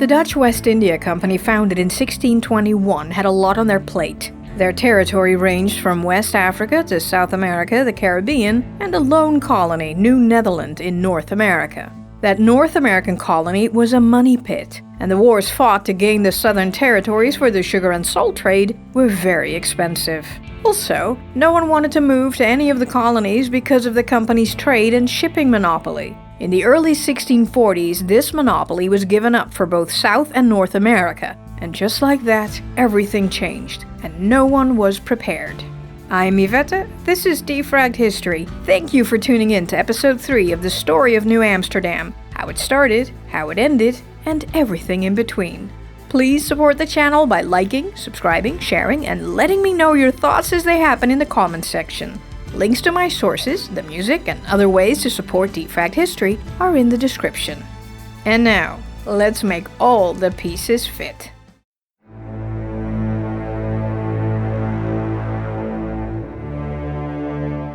The Dutch West India Company, founded in 1621, had a lot on their plate. Their territory ranged from West Africa to South America, the Caribbean, and a lone colony, New Netherland, in North America. That North American colony was a money pit, and the wars fought to gain the southern territories for the sugar and salt trade were very expensive. Also, no one wanted to move to any of the colonies because of the company's trade and shipping monopoly. In the early 1640s, this monopoly was given up for both South and North America, and just like that, everything changed, and no one was prepared. I'm Yvette, this is Defragged History. Thank you for tuning in to episode 3 of the story of New Amsterdam, how it started, how it ended, and everything in between. Please support the channel by liking, subscribing, sharing, and letting me know your thoughts as they happen in the comments section. Links to my sources, the music, and other ways to support Defragged History are in the description. And now, let's make all the pieces fit.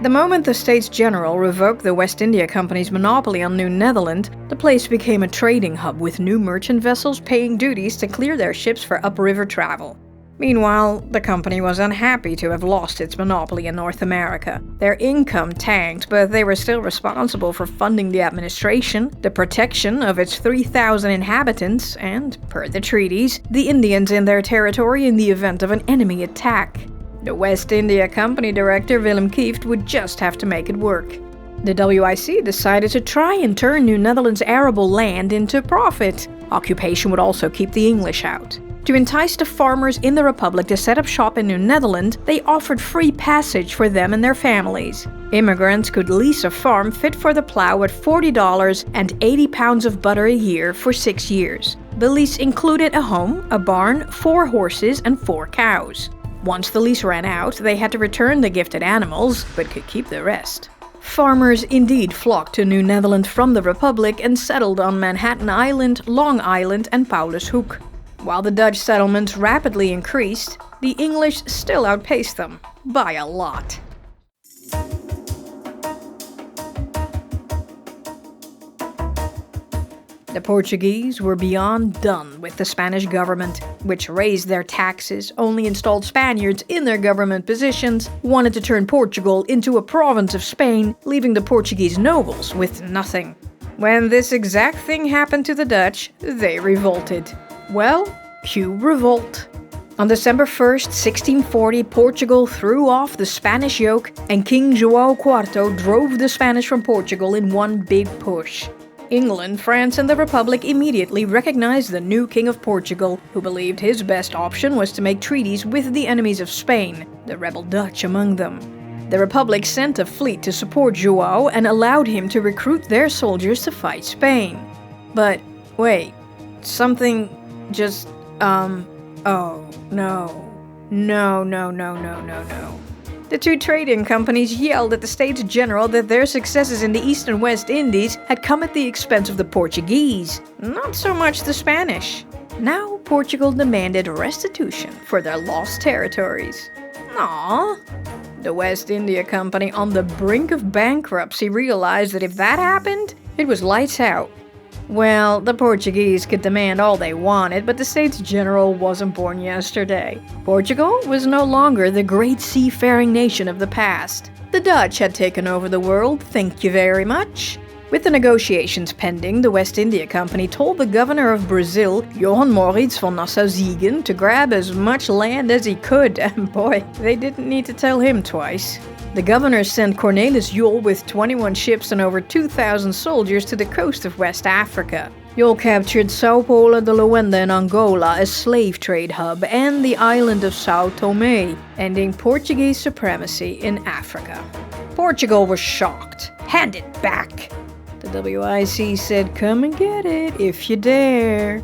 The moment the States General revoked the West India Company's monopoly on New Netherland, the place became a trading hub with new merchant vessels paying duties to clear their ships for upriver travel. Meanwhile, the company was unhappy to have lost its monopoly in North America. Their income tanked, but they were still responsible for funding the administration, the protection of its 3,000 inhabitants, and, per the treaties, the Indians in their territory in the event of an enemy attack. The West India Company director Willem Kieft would just have to make it work. The WIC decided to try and turn New Netherland's arable land into profit. Occupation would also keep the English out. To entice the farmers in the Republic to set up shop in New Netherland, they offered free passage for them and their families. Immigrants could lease a farm fit for the plow at $40 and 80 pounds of butter a year for 6 years. The lease included a home, a barn, 4 horses, and 4 cows. Once the lease ran out, they had to return the gifted animals, but could keep the rest. Farmers indeed flocked to New Netherland from the Republic and settled on Manhattan Island, Long Island, and Paulushoek. While the Dutch settlements rapidly increased, the English still outpaced them, by a lot. The Portuguese were beyond done with the Spanish government, which raised their taxes, only installed Spaniards in their government positions, wanted to turn Portugal into a province of Spain, leaving the Portuguese nobles with nothing. When this exact thing happened to the Dutch, they revolted. Well, cue revolt. On December 1st, 1640, Portugal threw off the Spanish yoke, and King João IV drove the Spanish from Portugal in one big push. England, France, and the Republic immediately recognized the new King of Portugal, who believed his best option was to make treaties with the enemies of Spain, the rebel Dutch among them. The Republic sent a fleet to support João and allowed him to recruit their soldiers to fight Spain. But wait, something just, oh, no. No. The two trading companies yelled at the States General that their successes in the East and West Indies had come at the expense of the Portuguese, not so much the Spanish. Now Portugal demanded restitution for their lost territories. Aww. The West India Company, on the brink of bankruptcy, realized that if that happened, it was lights out. Well, the Portuguese could demand all they wanted, but the States General wasn't born yesterday. Portugal was no longer the great seafaring nation of the past. The Dutch had taken over the world, thank you very much. With the negotiations pending, the West India Company told the governor of Brazil, Johan Maurits van Nassau-Siegen, to grab as much land as he could, and boy, they didn't need to tell him twice. The governor sent Cornelis Jol with 21 ships and over 2,000 soldiers to the coast of West Africa. Jol captured Sao Paulo de Luanda in Angola, a slave trade hub, and the island of São Tomé, ending Portuguese supremacy in Africa. Portugal was shocked. Hand it back! The WIC said, come and get it, if you dare.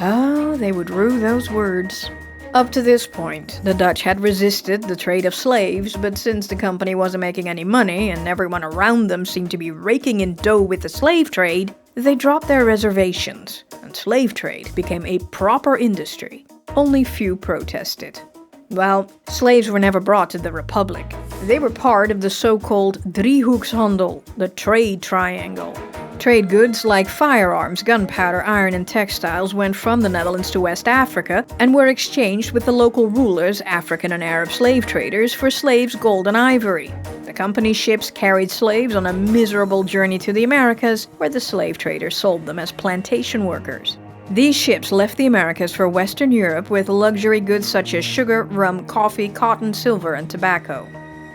Oh, they would rue those words. Up to this point, the Dutch had resisted the trade of slaves, but since the company wasn't making any money and everyone around them seemed to be raking in dough with the slave trade, they dropped their reservations, and slave trade became a proper industry. Only few protested. Well, slaves were never brought to the Republic. They were part of the so-called driehoekshandel, the trade triangle. Trade goods like firearms, gunpowder, iron and textiles went from the Netherlands to West Africa and were exchanged with the local rulers, African and Arab slave traders, for slaves, gold and ivory. The company's ships carried slaves on a miserable journey to the Americas, where the slave traders sold them as plantation workers. These ships left the Americas for Western Europe with luxury goods such as sugar, rum, coffee, cotton, silver and tobacco.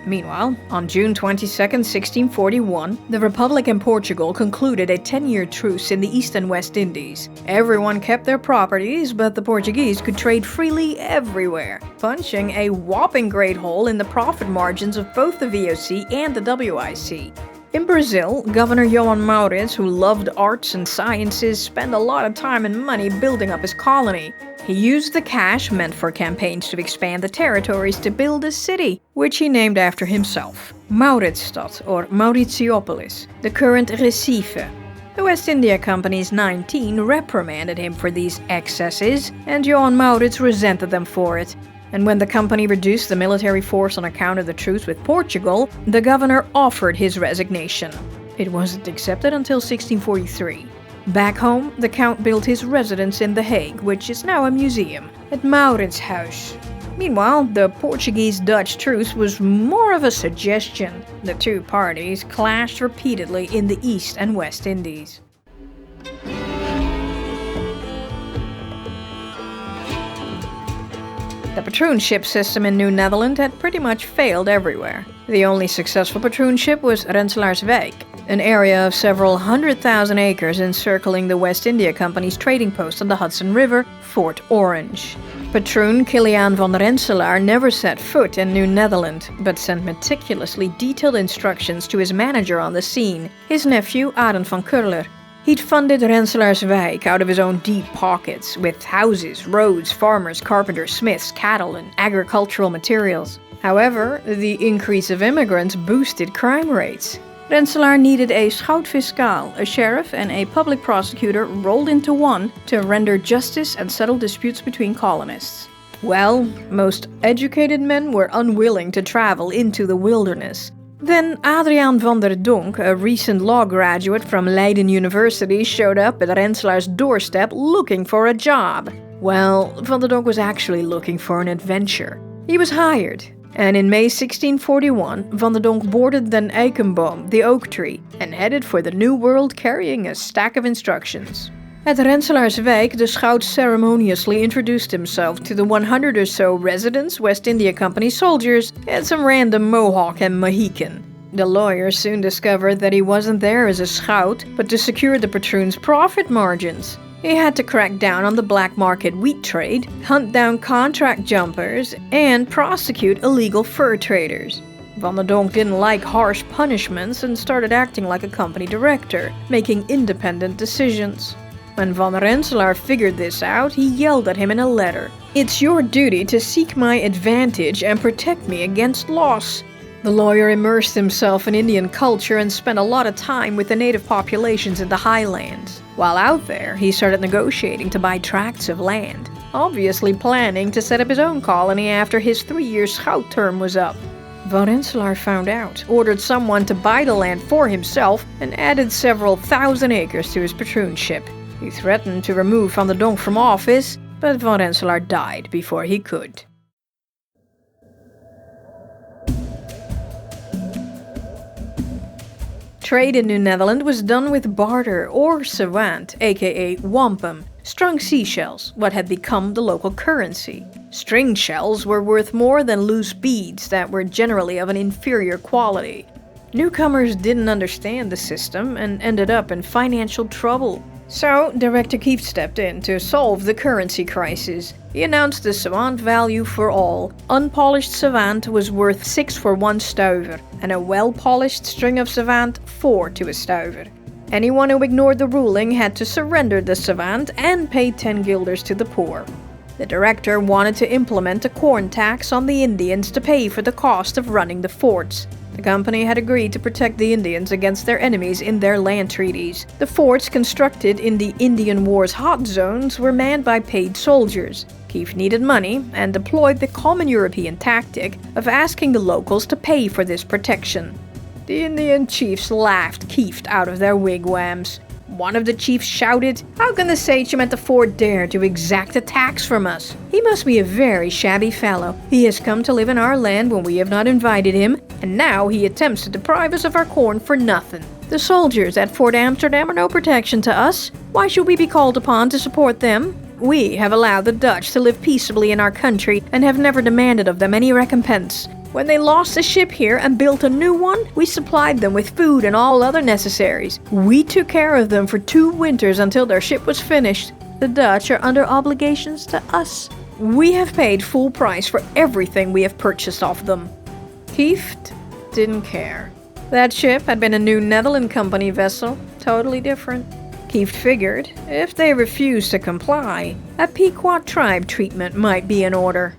Meanwhile, on June 22, 1641, the Republic and Portugal concluded a 10-year truce in the East and West Indies. Everyone kept their properties, but the Portuguese could trade freely everywhere, punching a whopping great hole in the profit margins of both the VOC and the WIC. In Brazil, Governor João Maurits, who loved arts and sciences, spent a lot of time and money building up his colony. He used the cash meant for campaigns to expand the territories to build a city, which he named after himself, Mauritsstad or Mauritiopolis, the current Recife. The West India Company's 19 reprimanded him for these excesses, and João Maurits resented them for it. And when the company reduced the military force on account of the truce with Portugal, the governor offered his resignation. It wasn't accepted until 1643. Back home, the Count built his residence in The Hague, which is now a museum, at Mauritshuis. Meanwhile, the Portuguese-Dutch truce was more of a suggestion. The two parties clashed repeatedly in the East and West Indies. The patroonship system in New Netherland had pretty much failed everywhere. The only successful patroonship was Rensselaerswijk, an area of several 100,000 acres encircling the West India Company's trading post on the Hudson River, Fort Orange. Patroon Kiliaan van Rensselaer never set foot in New Netherland, but sent meticulously detailed instructions to his manager on the scene, his nephew Arend van Curler. He'd funded Rensselaerswijk out of his own deep pockets, with houses, roads, farmers, carpenters, smiths, cattle, and agricultural materials. However, the increase of immigrants boosted crime rates. Rensselaer needed a schout-fiscaal, a sheriff, and a public prosecutor rolled into one to render justice and settle disputes between colonists. Well, most educated men were unwilling to travel into the wilderness. Then Adriaan van der Donck, a recent law graduate from Leiden University, showed up at Rensselaer's doorstep looking for a job. Well, van der Donck was actually looking for an adventure. He was hired, and in May 1641, van der Donck boarded den Eikenboom, the oak tree, and headed for the New World carrying a stack of instructions. At Rensselaerswijk, the Schout ceremoniously introduced himself to the 100 or so residents, West India Company soldiers, and some random Mohawk and Mohican. The lawyer soon discovered that he wasn't there as a Schout, but to secure the patroon's profit margins. He had to crack down on the black market wheat trade, hunt down contract jumpers, and prosecute illegal fur traders. Van der Donck didn't like harsh punishments and started acting like a company director, making independent decisions. When Van Rensselaer figured this out, he yelled at him in a letter, "It's your duty to seek my advantage and protect me against loss." The lawyer immersed himself in Indian culture and spent a lot of time with the native populations in the highlands. While out there, he started negotiating to buy tracts of land, obviously planning to set up his own colony after his 3-year Schout term was up. Van Rensselaer found out, ordered someone to buy the land for himself, and added several thousand acres to his patroonship. He threatened to remove Van der Donck from office, but Van Rensselaer died before he could. Trade in New Netherland was done with barter or savant, aka wampum, strung seashells, what had become the local currency. Stringed shells were worth more than loose beads that were generally of an inferior quality. Newcomers didn't understand the system and ended up in financial trouble. So, Director Kieft stepped in to solve the currency crisis. He announced the savant value for all. Unpolished savant was worth 6 for 1 stuiver, and a well-polished string of savant 4 to a stuiver. Anyone who ignored the ruling had to surrender the savant and pay 10 guilders to the poor. The director wanted to implement a corn tax on the Indians to pay for the cost of running the forts. The company had agreed to protect the Indians against their enemies in their land treaties. The forts constructed in the Indian War's hot zones were manned by paid soldiers. Kieft needed money and deployed the common European tactic of asking the locals to pay for this protection. The Indian chiefs laughed Kieft out of their wigwams. One of the chiefs shouted, "How can the sachem at the fort dare to exact a tax from us? He must be a very shabby fellow. He has come to live in our land when we have not invited him, and now he attempts to deprive us of our corn for nothing. The soldiers at Fort Amsterdam are no protection to us. Why should we be called upon to support them? We have allowed the Dutch to live peaceably in our country and have never demanded of them any recompense. When they lost a ship here and built a new one, we supplied them with food and all other necessaries. We took care of them for 2 winters until their ship was finished. The Dutch are under obligations to us. We have paid full price for everything we have purchased off them." Kieft didn't care. That ship had been a new Netherland company vessel, totally different. Kieft figured, if they refused to comply, a Pequot tribe treatment might be in order.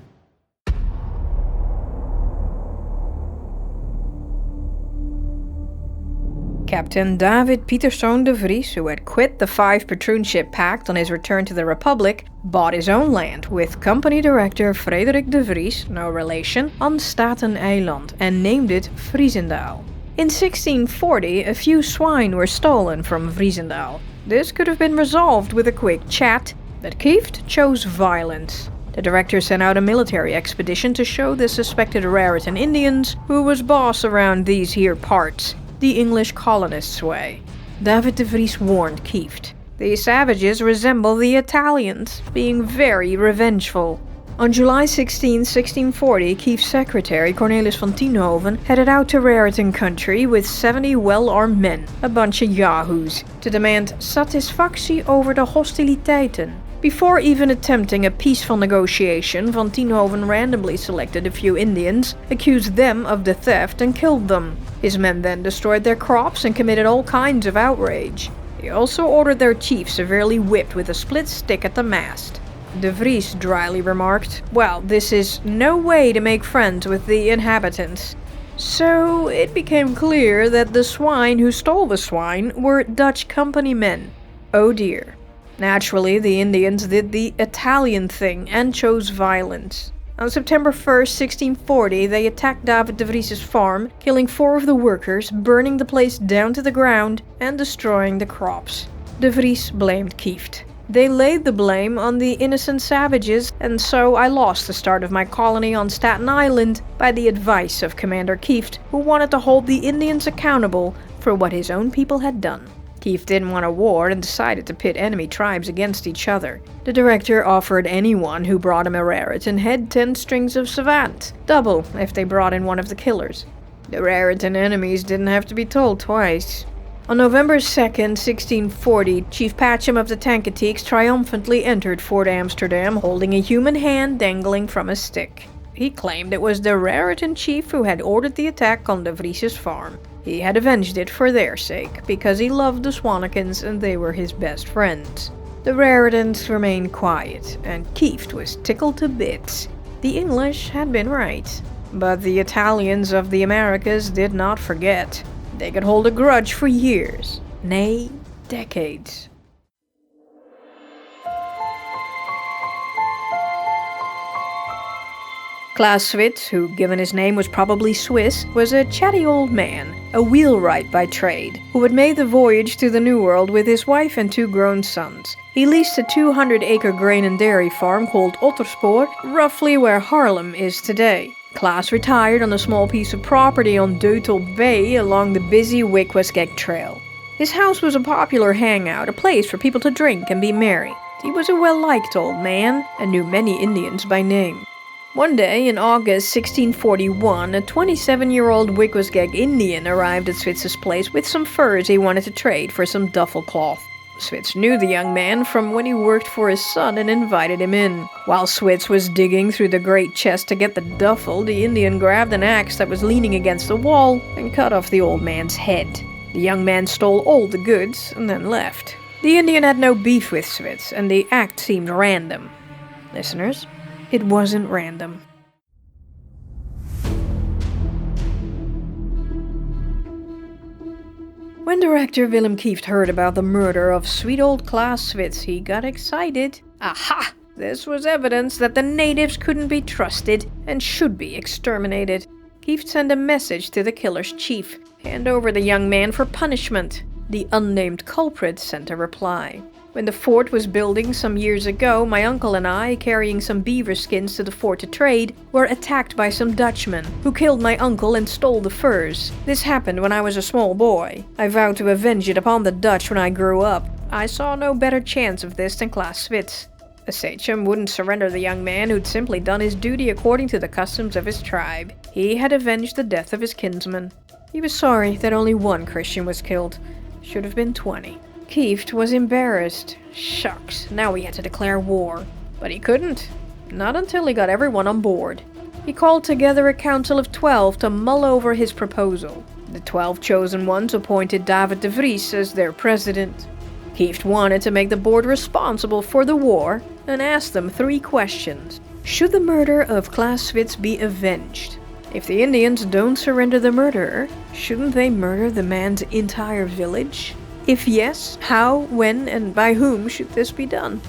Captain David Pieterszoon de Vries, who had quit the 5-patroonship pact on his return to the Republic, bought his own land with company director Frederik de Vries, no relation, on Staten Island and named it Vriezendaal. In 1640, a few swine were stolen from Vriezendaal. This could have been resolved with a quick chat, but Kieft chose violence. The director sent out a military expedition to show the suspected Raritan Indians who was boss around these here parts, the English colonists' way. David de Vries warned Kieft. These savages resemble the Italians, being very revengeful. On July 16, 1640, Kieft's secretary Cornelis van Tienhoven headed out to Raritan country with 70 well-armed men, a bunch of yahoos, to demand satisfactie over de hostiliteiten. Before even attempting a peaceful negotiation, van Tienhoven randomly selected a few Indians, accused them of the theft and killed them. His men then destroyed their crops and committed all kinds of outrage. He also ordered their chief severely whipped with a split stick at the mast. De Vries dryly remarked, "Well, this is no way to make friends with the inhabitants." So it became clear that the swine who stole the swine were Dutch company men. Oh dear. Naturally, the Indians did the Italian thing and chose violence. On September 1st, 1640, they attacked David de Vries's farm, killing 4 of the workers, burning the place down to the ground, and destroying the crops. De Vries blamed Kieft. They laid the blame on the innocent savages, and so I lost the start of my colony on Staten Island by the advice of Commander Kieft, who wanted to hold the Indians accountable for what his own people had done. Kieft didn't want a war and decided to pit enemy tribes against each other. The director offered anyone who brought him a Raritan head 10 strings of savant, double if they brought in one of the killers. The Raritan enemies didn't have to be told twice. On November 2nd, 1640, Chief Patcham of the Tankateeks triumphantly entered Fort Amsterdam holding a human hand dangling from a stick. He claimed it was the Raritan chief who had ordered the attack on de Vries's farm. He had avenged it for their sake, because he loved the Swanekins and they were his best friends. The Raritans remained quiet, and Kieft was tickled to bits. The English had been right. But the Italians of the Americas did not forget. They could hold a grudge for years, nay, decades. Klaas Switz, who given his name was probably Swiss, was a chatty old man, a wheelwright by trade, who had made the voyage to the New World with his wife and 2 grown sons. He leased a 200-acre grain and dairy farm called Otterspoor, roughly where Haarlem is today. Klaas retired on a small piece of property on Deutel Bay along the busy Wickquasgeck trail. His house was a popular hangout, a place for people to drink and be merry. He was a well-liked old man and knew many Indians by name. One day in August 1641, a 27-year-old Wickquasgeck Indian arrived at Switz's place with some furs he wanted to trade for some duffel cloth. Switz knew the young man from when he worked for his son and invited him in. While Switz was digging through the great chest to get the duffel, the Indian grabbed an axe that was leaning against the wall and cut off the old man's head. The young man stole all the goods and then left. The Indian had no beef with Switz, and the act seemed random. Listeners, it wasn't random. When director Willem Kieft heard about the murder of sweet old Klaas Switz, he got excited. Aha! This was evidence that the natives couldn't be trusted and should be exterminated. Kieft sent a message to the killer's chief. Hand over the young man for punishment. The unnamed culprit sent a reply. When the fort was building some years ago, my uncle and I, carrying some beaver skins to the fort to trade, were attacked by some Dutchmen, who killed my uncle and stole the furs. This happened when I was a small boy. I vowed to avenge it upon the Dutch when I grew up. I saw no better chance of this than Klaas Swits. A sachem wouldn't surrender the young man who'd simply done his duty according to the customs of his tribe. He had avenged the death of his kinsman. He was sorry that only one Christian was killed. Should have been 20. Kieft was embarrassed. Shucks, now he had to declare war. But he couldn't. Not until he got everyone on board. He called together a council of 12 to mull over his proposal. The 12 chosen ones appointed David de Vries as their president. Kieft wanted to make the board responsible for the war and asked them 3 questions. Should the murder of Klaas Swits be avenged? If the Indians don't surrender the murderer, shouldn't they murder the man's entire village? If yes, how, when, and by whom should this be done?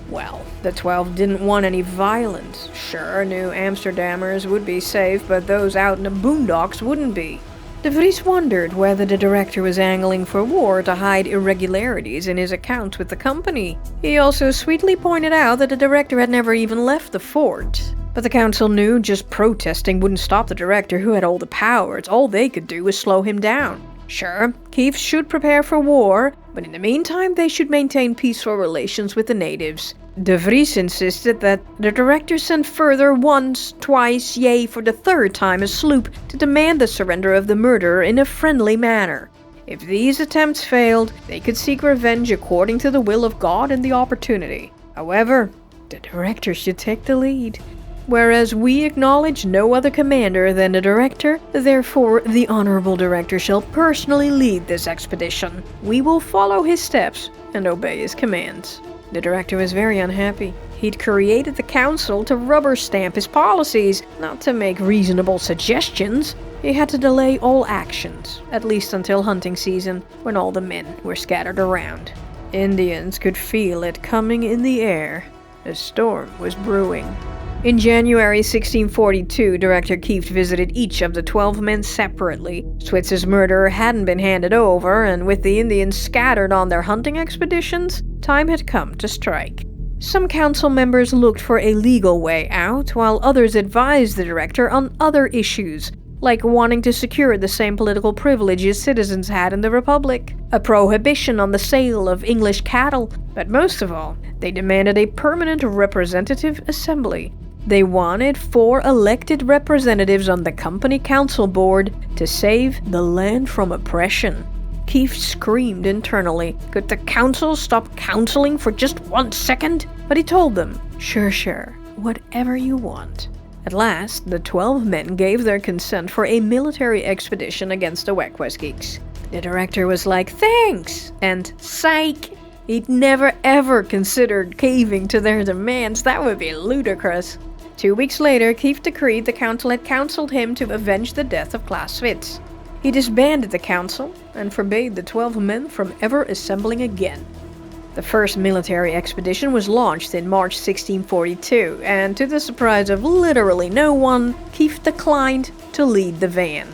Well, the 12 didn't want any violence. Sure, New Amsterdammers would be safe, but those out in the boondocks wouldn't be. De Vries wondered whether the director was angling for war to hide irregularities in his accounts with the company. He also sweetly pointed out that the director had never even left the fort. But the council knew just protesting wouldn't stop the director, who had all the powers. All they could do was slow him down. Sure, Kieft should prepare for war, but in the meantime they should maintain peaceful relations with the natives. De Vries insisted that the director send further once, twice, yea, for the 3rd time a sloop to demand the surrender of the murderer in a friendly manner. If these attempts failed, they could seek revenge according to the will of God and the opportunity. However, the director should take the lead. Whereas we acknowledge no other commander than the director, therefore the honorable director shall personally lead this expedition. We will follow his steps and obey his commands. The director was very unhappy. He'd created the council to rubber stamp his policies, not to make reasonable suggestions. He had to delay all actions, at least until hunting season, when all the men were scattered around. Indians could feel it coming in the air. A storm was brewing. In January 1642, Director Kieft visited each of the 12 men separately. Swits's murderer hadn't been handed over, and with the Indians scattered on their hunting expeditions, time had come to strike. Some council members looked for a legal way out, while others advised the director on other issues, like wanting to secure the same political privileges citizens had in the Republic, a prohibition on the sale of English cattle, but most of all, they demanded a permanent representative assembly. They wanted 4 elected representatives on the company council board to save the land from oppression. Kieft screamed internally. Could the council stop counseling for just 1 second? But he told them, sure, whatever you want. At last, the 12 men gave their consent for a military expedition against the Wickquasgeeks. The director was like, thanks, and psych. He'd never ever considered caving to their demands. That would be ludicrous. 2 weeks later, Kieft decreed the council had counseled him to avenge the death of Klaas Swits. He disbanded the council and forbade the 12 men from ever assembling again. The first military expedition was launched in March 1642, and to the surprise of literally no one, Kieft declined to lead the van.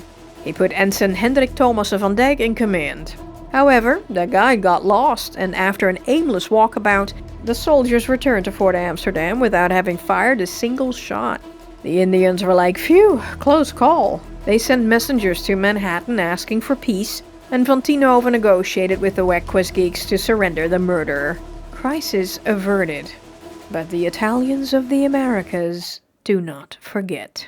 He put Ensign Hendrik Thomassen van Dijk in command. However, the guide got lost, and after an aimless walkabout, the soldiers returned to Fort Amsterdam without having fired a single shot. The Indians were like, phew, close call. They sent messengers to Manhattan asking for peace, and Van Tienhoven negotiated with the Wickquasgeeks to surrender the murderer. Crisis averted. But the Italians of the Americas do not forget.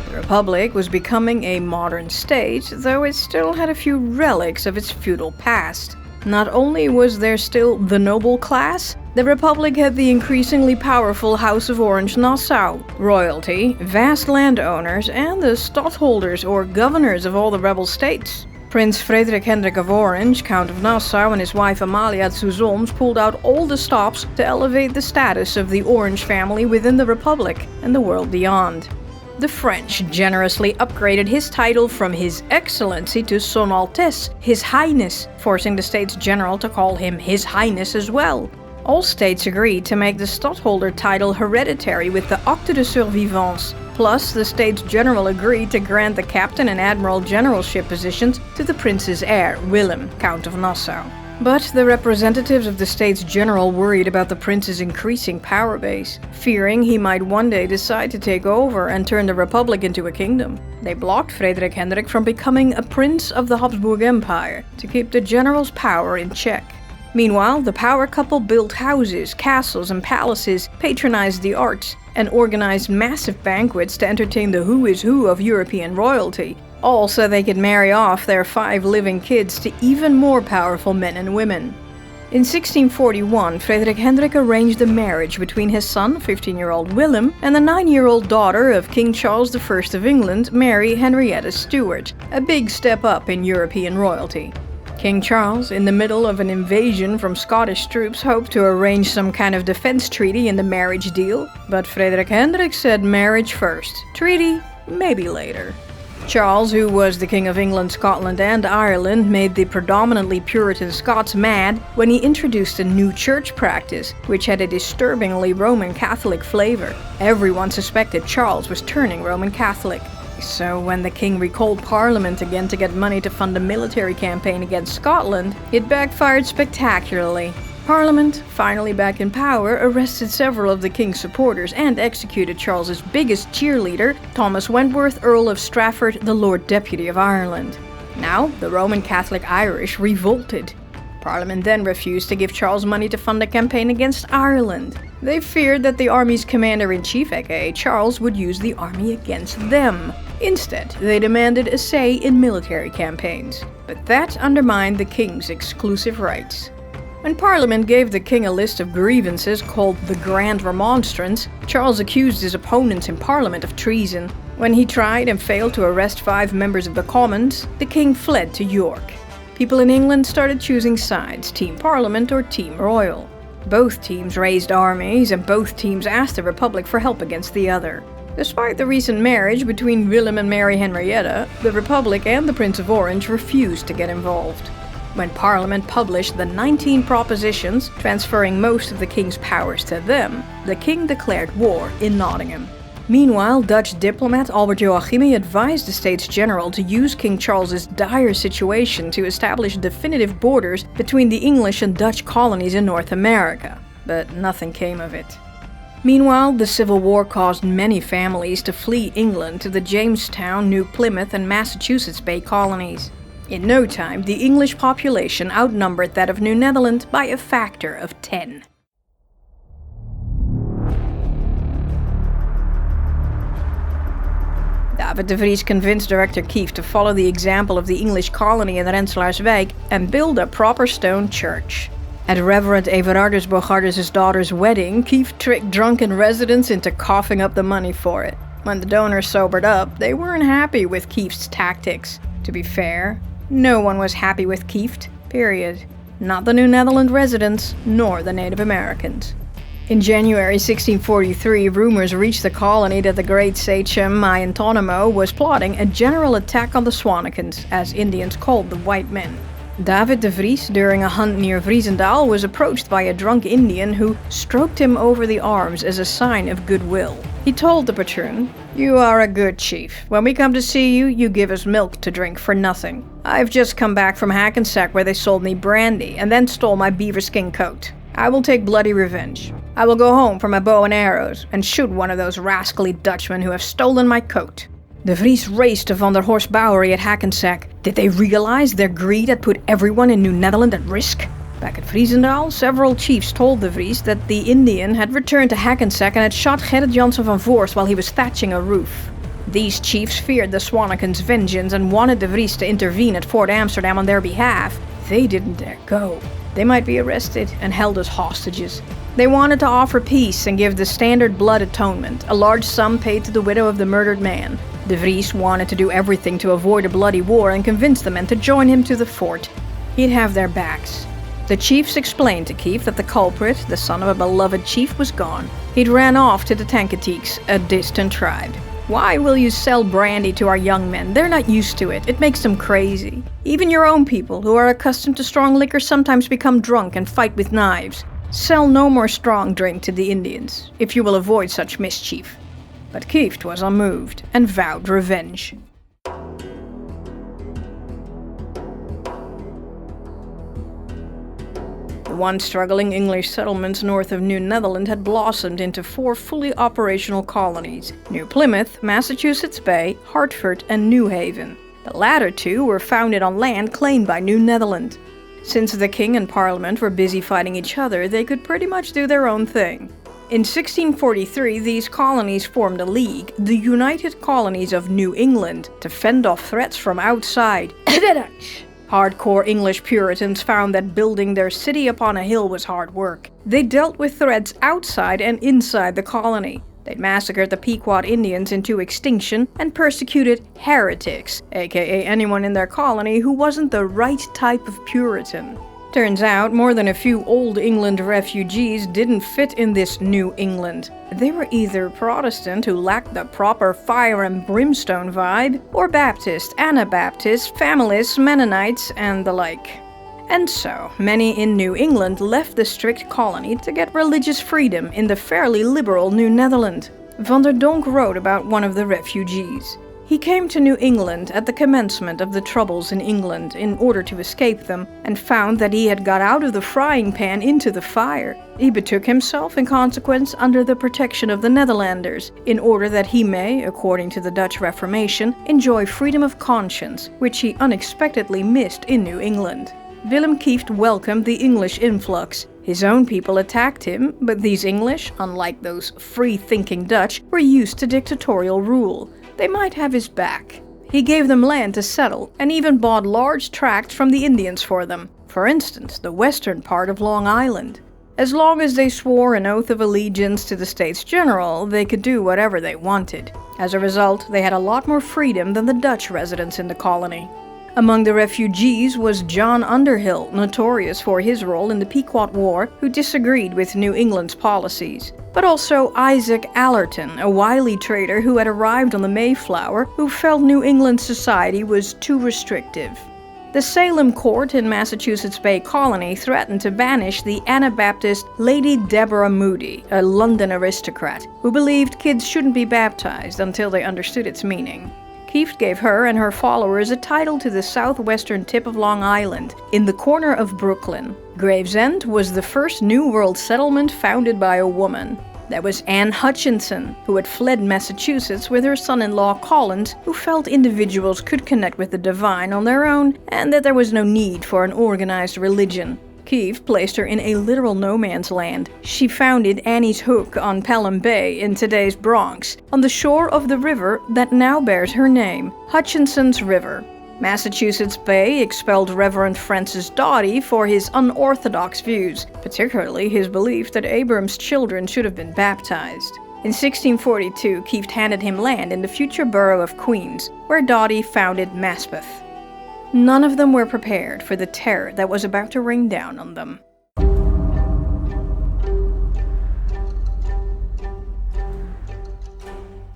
The Republic was becoming a modern state, though it still had a few relics of its feudal past. Not only was there still the noble class, the Republic had the increasingly powerful House of Orange-Nassau, royalty, vast landowners, and the stadholders or governors of all the rebel states. Prince Frederik Hendrik of Orange, Count of Nassau, and his wife Amalia zu Solms pulled out all the stops to elevate the status of the Orange family within the Republic and the world beyond. The French generously upgraded his title from His Excellency to Son Altesse, His Highness, forcing the States General to call him His Highness as well. All states agreed to make the stadholder title hereditary with the Acte de Survivance. Plus, the States General agreed to grant the captain and admiral generalship positions to the prince's heir, Willem, Count of Nassau. But the representatives of the States General worried about the prince's increasing power base, fearing he might one day decide to take over and turn the Republic into a kingdom. They blocked Frederik Hendrik from becoming a prince of the Habsburg Empire to keep the general's power in check. Meanwhile, the power couple built houses, castles and palaces, patronized the arts, and organized massive banquets to entertain the who is who of European royalty, all so they could marry off their 5 living kids to even more powerful men and women. In 1641, Frederik Hendrik arranged a marriage between his son, 15-year-old Willem, and the 9-year-old daughter of King Charles I of England, Mary Henrietta Stuart, a big step up in European royalty. King Charles, in the middle of an invasion from Scottish troops, hoped to arrange some kind of defense treaty in the marriage deal, but Frederik Hendrik said marriage first, treaty maybe later. Charles, who was the King of England, Scotland and Ireland, made the predominantly Puritan Scots mad when he introduced a new church practice, which had a disturbingly Roman Catholic flavor. Everyone suspected Charles was turning Roman Catholic. So when the king recalled Parliament again to get money to fund a military campaign against Scotland, it backfired spectacularly. Parliament, finally back in power, arrested several of the king's supporters and executed Charles's biggest cheerleader, Thomas Wentworth, Earl of Strafford, the Lord Deputy of Ireland. Now, the Roman Catholic Irish revolted. Parliament then refused to give Charles money to fund a campaign against Ireland. They feared that the army's commander-in-chief, aka Charles, would use the army against them. Instead, they demanded a say in military campaigns. But that undermined the king's exclusive rights. When Parliament gave the king a list of grievances called the Grand Remonstrance, Charles accused his opponents in Parliament of treason. When he tried and failed to arrest 5 members of the Commons, the king fled to York. People in England started choosing sides, Team Parliament or Team Royal. Both teams raised armies, and both teams asked the Republic for help against the other. Despite the recent marriage between Willem and Mary Henrietta, the Republic and the Prince of Orange refused to get involved. When Parliament published the 19 propositions, transferring most of the king's powers to them, the king declared war in Nottingham. Meanwhile, Dutch diplomat Albert Joachimi advised the States General to use King Charles's dire situation to establish definitive borders between the English and Dutch colonies in North America. But nothing came of it. Meanwhile, the Civil War caused many families to flee England to the Jamestown, New Plymouth, and Massachusetts Bay colonies. In no time, the English population outnumbered that of New Netherland by a factor of 10. David de Vries convinced director Kieft to follow the example of the English colony in Rensselaerswijk and build a proper stone church. At Reverend Everardus Bogardus' daughter's wedding, Kieft tricked drunken residents into coughing up the money for it. When the donors sobered up, they weren't happy with Kieft's tactics. To be fair, no one was happy with Kieft, period. Not the New Netherland residents, nor the Native Americans. In January 1643, rumors reached the colony that the great sachem Mayantonomo was plotting a general attack on the Swanekens, as Indians called the white men. David de Vries, during a hunt near Vriesendaal, was approached by a drunk Indian who stroked him over the arms as a sign of goodwill. He told the patroon, "You are a good chief. When we come to see you, you give us milk to drink for nothing. I've just come back from Hackensack where they sold me brandy and then stole my beaver skin coat. I will take bloody revenge. I will go home for my bow and arrows and shoot one of those rascally Dutchmen who have stolen my coat." De Vries raced to Van der Horst Bowery at Hackensack. Did they realize their greed had put everyone in New Netherland at risk? Back at Vriesendaal, several chiefs told de Vries that the Indian had returned to Hackensack and had shot Gerrit Jansen van Voorst while he was thatching a roof. These chiefs feared the Swanekens' vengeance and wanted de Vries to intervene at Fort Amsterdam on their behalf. They didn't dare go. They might be arrested and held as hostages. They wanted to offer peace and give the standard blood atonement, a large sum paid to the widow of the murdered man. De Vries wanted to do everything to avoid a bloody war and convince the men to join him to the fort. He'd have their backs. The chiefs explained to Kieft that the culprit, the son of a beloved chief, was gone. He'd ran off to the Tankatiques, a distant tribe. "Why will you sell brandy to our young men? They're not used to it. It makes them crazy. Even your own people, who are accustomed to strong liquor, sometimes become drunk and fight with knives. Sell no more strong drink to the Indians, if you will avoid such mischief." But Kieft was unmoved and vowed revenge. The once struggling English settlements north of New Netherland had blossomed into 4 fully operational colonies: New Plymouth, Massachusetts Bay, Hartford and New Haven. The latter 2 were founded on land claimed by New Netherland. Since the king and parliament were busy fighting each other, they could pretty much do their own thing. In 1643, these colonies formed a league, the United Colonies of New England, to fend off threats from outside. Hardcore English Puritans found that building their city upon a hill was hard work. They dealt with threats outside and inside the colony. They massacred the Pequot Indians into extinction and persecuted heretics, aka anyone in their colony who wasn't the right type of Puritan. Turns out, more than a few Old England refugees didn't fit in this New England. They were either Protestant who lacked the proper fire and brimstone vibe, or Baptist, Anabaptist, Familists, Mennonites, and the like. And so, many in New England left the strict colony to get religious freedom in the fairly liberal New Netherland. Van der Donck wrote about one of the refugees. He came to New England at the commencement of the troubles in England in order to escape them, and found that he had got out of the frying pan into the fire. He betook himself in consequence under the protection of the Netherlanders, in order that he may, according to the Dutch Reformation, enjoy freedom of conscience, which he unexpectedly missed in New England. Willem Kieft welcomed the English influx. His own people attacked him, but these English, unlike those free-thinking Dutch, were used to dictatorial rule. They might have his back. He gave them land to settle, and even bought large tracts from the Indians for them. For instance, the western part of Long Island. As long as they swore an oath of allegiance to the States General, they could do whatever they wanted. As a result, they had a lot more freedom than the Dutch residents in the colony. Among the refugees was John Underhill, notorious for his role in the Pequot War, who disagreed with New England's policies. But also Isaac Allerton, a wily trader who had arrived on the Mayflower, who felt New England society was too restrictive. The Salem court in Massachusetts Bay Colony threatened to banish the Anabaptist Lady Deborah Moody, a London aristocrat, who believed kids shouldn't be baptized until they understood its meaning. Kieft gave her and her followers a title to the southwestern tip of Long Island, in the corner of Brooklyn. Gravesend was the first New World settlement founded by a woman. There was Anne Hutchinson, who had fled Massachusetts with her son-in-law Collins, who felt individuals could connect with the divine on their own and that there was no need for an organized religion. Kieft placed her in a literal no-man's land. She founded Annie's Hook on Pelham Bay in today's Bronx, on the shore of the river that now bears her name, Hutchinson's River. Massachusetts Bay expelled Reverend Francis Doughty for his unorthodox views, particularly his belief that Abram's children should have been baptized. In 1642, Kieft handed him land in the future borough of Queens, where Doughty founded Maspeth. None of them were prepared for the terror that was about to rain down on them.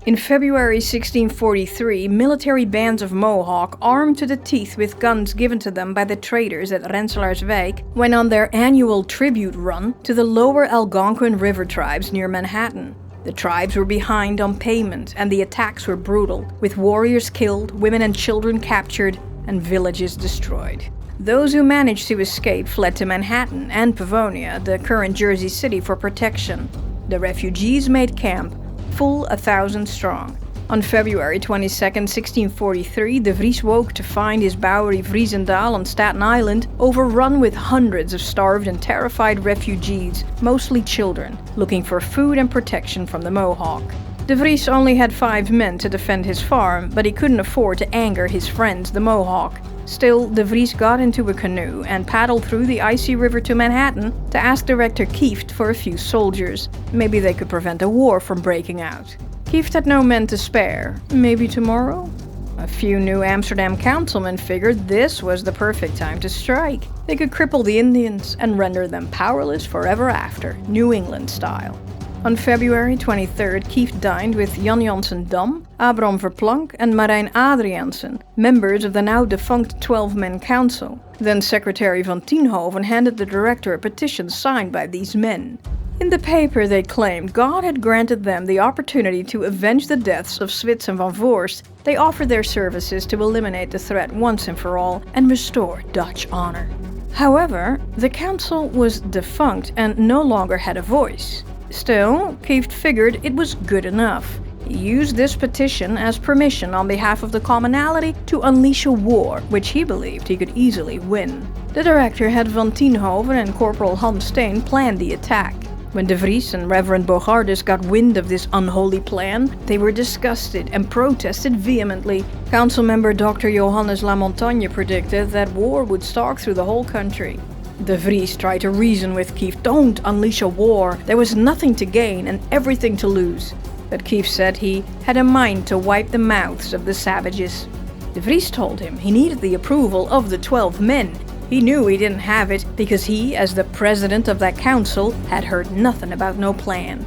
In February 1643, military bands of Mohawk, armed to the teeth with guns given to them by the traders at Rensselaerswijk, went on their annual tribute run to the lower Algonquin River tribes near Manhattan. The tribes were behind on payment, and the attacks were brutal, with warriors killed, women and children captured, and villages destroyed. Those who managed to escape fled to Manhattan and Pavonia, the current Jersey City, for protection. The refugees made camp, full 1,000 strong. On February 22, 1643, De Vries woke to find his Bowery Vriezendaal on Staten Island overrun with hundreds of starved and terrified refugees, mostly children, looking for food and protection from the Mohawk. De Vries only had 5 men to defend his farm, but he couldn't afford to anger his friends, the Mohawk. Still, De Vries got into a canoe and paddled through the icy river to Manhattan to ask Director Kieft for a few soldiers. Maybe they could prevent a war from breaking out. Kieft had no men to spare. Maybe tomorrow? A few New Amsterdam councilmen figured this was the perfect time to strike. They could cripple the Indians and render them powerless forever after, New England style. On February 23rd, Kieft dined with Jan Jansen Dam, Abram Verplanck and Marijn Adriaansen, members of the now defunct 12-man council. Then Secretary van Tienhoven handed the director a petition signed by these men. In the paper they claimed God had granted them the opportunity to avenge the deaths of Swits and Van Voorst. They offered their services to eliminate the threat once and for all and restore Dutch honor. However, the council was defunct and no longer had a voice. Still, Kieft figured it was good enough. He used this petition as permission on behalf of the commonality to unleash a war, which he believed he could easily win. The director had Van Tienhoven and Corporal Hans Steen plan the attack. When De Vries and Reverend Bogardus got wind of this unholy plan, they were disgusted and protested vehemently. Councilmember Dr. Johannes Lamontagne predicted that war would stalk through the whole country. De Vries tried to reason with Kieft. Don't unleash a war. There was nothing to gain and everything to lose. But Kieft said he had a mind to wipe the mouths of the savages. De Vries told him he needed the approval of the 12 men. He knew he didn't have it because he, as the president of that council, had heard nothing about no plan.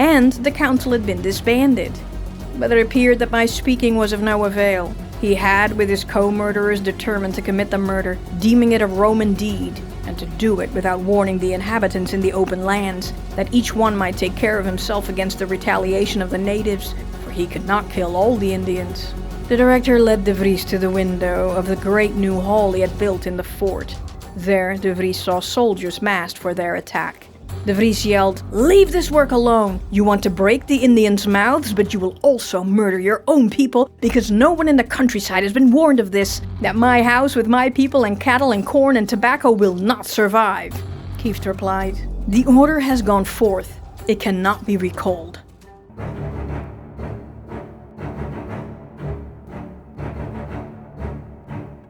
And the council had been disbanded. But it appeared that my speaking was of no avail. He had, with his co-murderers, determined to commit the murder, deeming it a Roman deed, and to do it without warning the inhabitants in the open lands, that each one might take care of himself against the retaliation of the natives, for he could not kill all the Indians. The director led De Vries to the window of the great new hall he had built in the fort. There, De Vries saw soldiers massed for their attack. De Vries yelled, "Leave this work alone! You want to break the Indians' mouths, but you will also murder your own people, because no one in the countryside has been warned of this, that my house with my people and cattle and corn and tobacco will not survive." Kieft replied, "The order has gone forth. It cannot be recalled."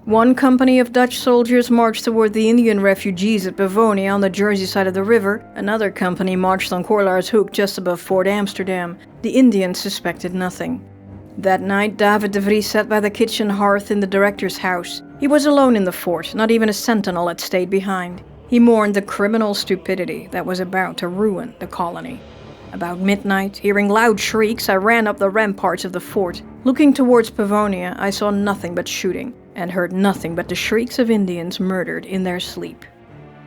One company of Dutch soldiers marched toward the Indian refugees at Pavonia on the Jersey side of the river. Another company marched on Korlaershoek just above Fort Amsterdam. The Indians suspected nothing. That night, David de Vries sat by the kitchen hearth in the director's house. He was alone in the fort, not even a sentinel had stayed behind. He mourned the criminal stupidity that was about to ruin the colony. About midnight, hearing loud shrieks, I ran up the ramparts of the fort. Looking towards Pavonia, I saw nothing but shooting, and heard nothing but the shrieks of Indians murdered in their sleep.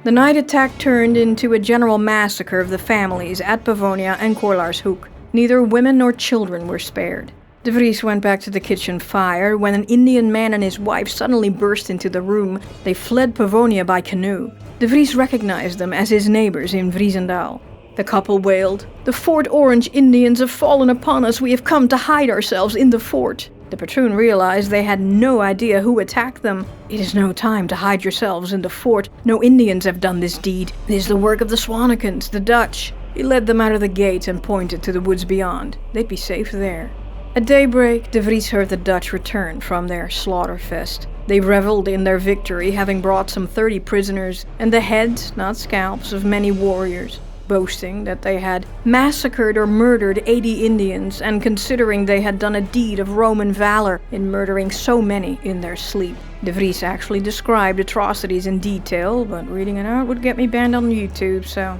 The night attack turned into a general massacre of the families at Pavonia and Korlaershoek. Neither women nor children were spared. De Vries went back to the kitchen fire when an Indian man and his wife suddenly burst into the room. They fled Pavonia by canoe. De Vries recognized them as his neighbors in Vriezendaal. The couple wailed, "The Fort Orange Indians have fallen upon us. We have come to hide ourselves in the fort." The patroon realized they had no idea who attacked them. "It is no time to hide yourselves in the fort. No Indians have done this deed. It is the work of the Swanekens, the Dutch." He led them out of the gate and pointed to the woods beyond. They'd be safe there. At daybreak, De Vries heard the Dutch return from their slaughterfest. They reveled in their victory, having brought some 30 prisoners and the heads, not scalps, of many warriors, boasting that they had massacred or murdered 80 Indians and considering they had done a deed of Roman valor in murdering so many in their sleep. De Vries actually described atrocities in detail, but reading it out would get me banned on YouTube, so...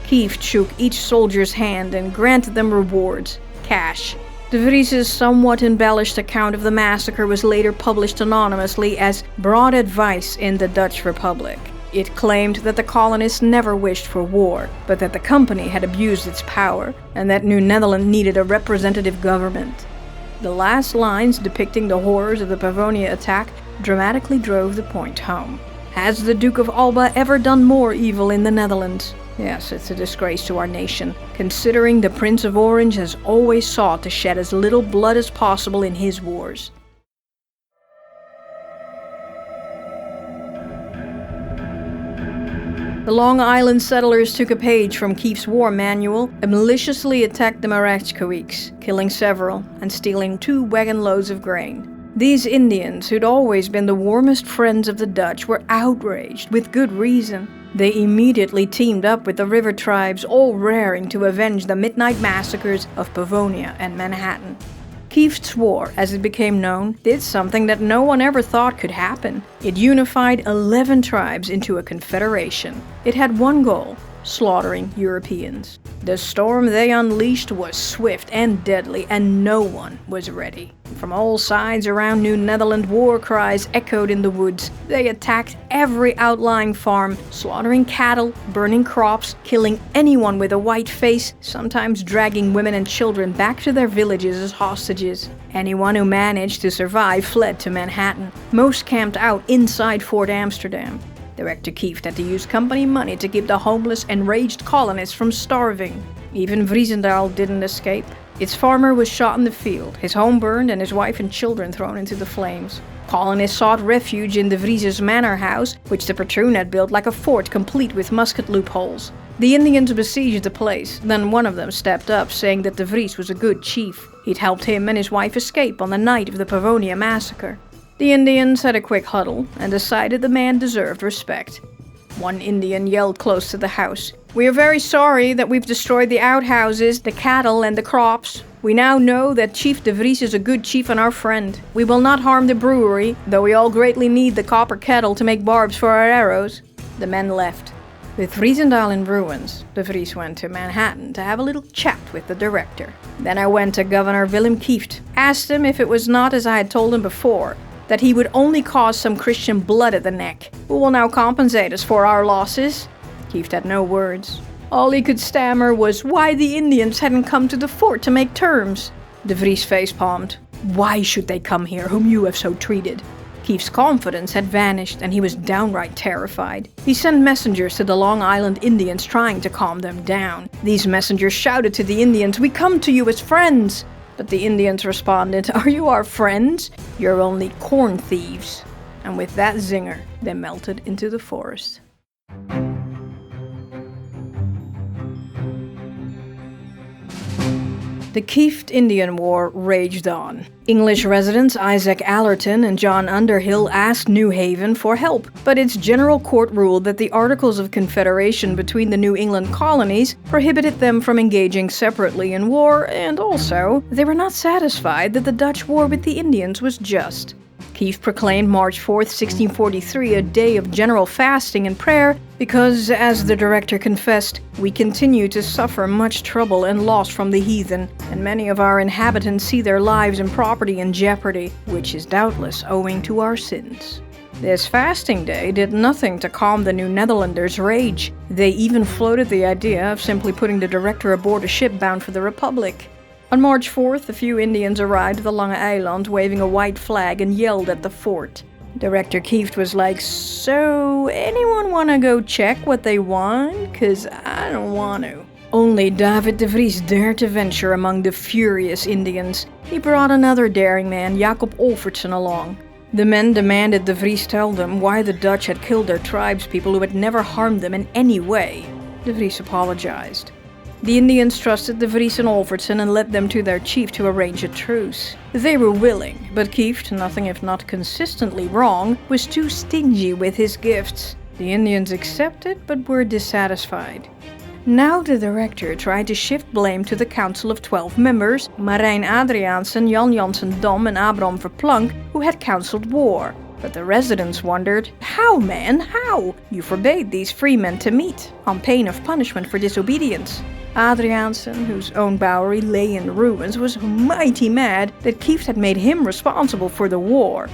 Kieft shook each soldier's hand and granted them rewards, cash. De Vries's somewhat embellished account of the massacre was later published anonymously as Broad Advice in the Dutch Republic. It claimed that the colonists never wished for war, but that the company had abused its power, and that New Netherland needed a representative government. The last lines depicting the horrors of the Pavonia attack dramatically drove the point home. Has the Duke of Alba ever done more evil in the Netherlands? Yes, it's a disgrace to our nation, considering the Prince of Orange has always sought to shed as little blood as possible in his wars. The Long Island settlers took a page from Kieft's war manual and maliciously attacked the Rijksmuseum, killing several and stealing 2 wagon loads of grain. These Indians, who'd always been the warmest friends of the Dutch, were outraged with good reason. They immediately teamed up with the river tribes, all raring to avenge the midnight massacres of Pavonia and Manhattan. Kieft's War, as it became known, did something that no one ever thought could happen. It unified 11 tribes into a confederation. It had one goal: slaughtering Europeans. The storm they unleashed was swift and deadly, and no one was ready. From all sides around New Netherland, war cries echoed in the woods. They attacked every outlying farm, slaughtering cattle, burning crops, killing anyone with a white face, sometimes dragging women and children back to their villages as hostages. Anyone who managed to survive fled to Manhattan. Most camped out inside Fort Amsterdam. Director Kieft had to use company money to keep the homeless, enraged colonists from starving. Even Vriesendaal didn't escape. Its farmer was shot in the field, his home burned, and his wife and children thrown into the flames. Colonists sought refuge in de Vriese's manor house, which the patroon had built like a fort complete with musket loopholes. The Indians besieged the place, then one of them stepped up, saying that de Vries was a good chief. He'd helped him and his wife escape on the night of the Pavonia massacre. The Indians had a quick huddle and decided the man deserved respect. One Indian yelled close to the house, "We are very sorry that we've destroyed the outhouses, the cattle and the crops. We now know that Chief de Vries is a good chief and our friend. We will not harm the brewery, though we all greatly need the copper kettle to make barbs for our arrows." The men left. With Vriesendaal in ruins, de Vries went to Manhattan to have a little chat with the director. Then I went to Governor Willem Kieft, asked him if it was not as I had told him before, that he would only cause some Christian blood at the neck. Who will now compensate us for our losses? Kieft had no words. All he could stammer was why the Indians hadn't come to the fort to make terms. De Vries face-palmed. Why should they come here, whom you have so treated? Kieft's confidence had vanished, and he was downright terrified. He sent messengers to the Long Island Indians trying to calm them down. These messengers shouted to the Indians, "We come to you as friends!" But the Indians responded, "Are you our friends? You're only corn thieves." And with that zinger, they melted into the forest. The Kieft-Indian War raged on. English residents Isaac Allerton and John Underhill asked New Haven for help, but its General Court ruled that the Articles of Confederation between the New England colonies prohibited them from engaging separately in war, and also, they were not satisfied that the Dutch war with the Indians was just. Kieft proclaimed March 4th, 1643 a day of general fasting and prayer because, as the director confessed, we continue to suffer much trouble and loss from the heathen, and many of our inhabitants see their lives and property in jeopardy, which is doubtless owing to our sins. This fasting day did nothing to calm the New Netherlanders' rage. They even floated the idea of simply putting the director aboard a ship bound for the Republic. On March 4th, a few Indians arrived at the Lange Eiland waving a white flag and yelled at the fort. Director Kieft was like, "So, anyone wanna go check what they want? 'Cause I don't want to." Only David de Vries dared to venture among the furious Indians. He brought another daring man, Jacob Olfertsen, along. The men demanded de Vries tell them why the Dutch had killed their tribespeople who had never harmed them in any way. De Vries apologized. The Indians trusted de Vries and Olfertsen and led them to their chief to arrange a truce. They were willing, but Kieft, nothing if not consistently wrong, was too stingy with his gifts. The Indians accepted, but were dissatisfied. Now the director tried to shift blame to the council of 12 members, Marijn Adriaansen, Jan Jansen Dam and Abraham Verplanck, who had counseled war. But the residents wondered, "How, man, how? You forbade these free men to meet, on pain of punishment for disobedience." Adriaansen, whose own bowery lay in ruins, was mighty mad that Kieft had made him responsible for the war.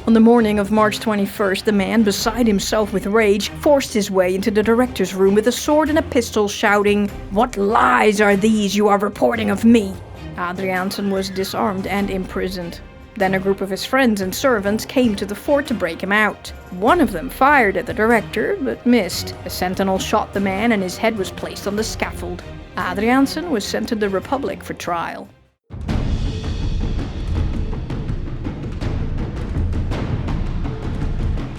On the morning of March 21st, the man, beside himself with rage, forced his way into the director's room with a sword and a pistol, shouting, "What lies are these you are reporting of me?" Adriaansen was disarmed and imprisoned. Then a group of his friends and servants came to the fort to break him out. One of them fired at the director, but missed. A sentinel shot the man and his head was placed on the scaffold. Adriaansen was sent to the Republic for trial.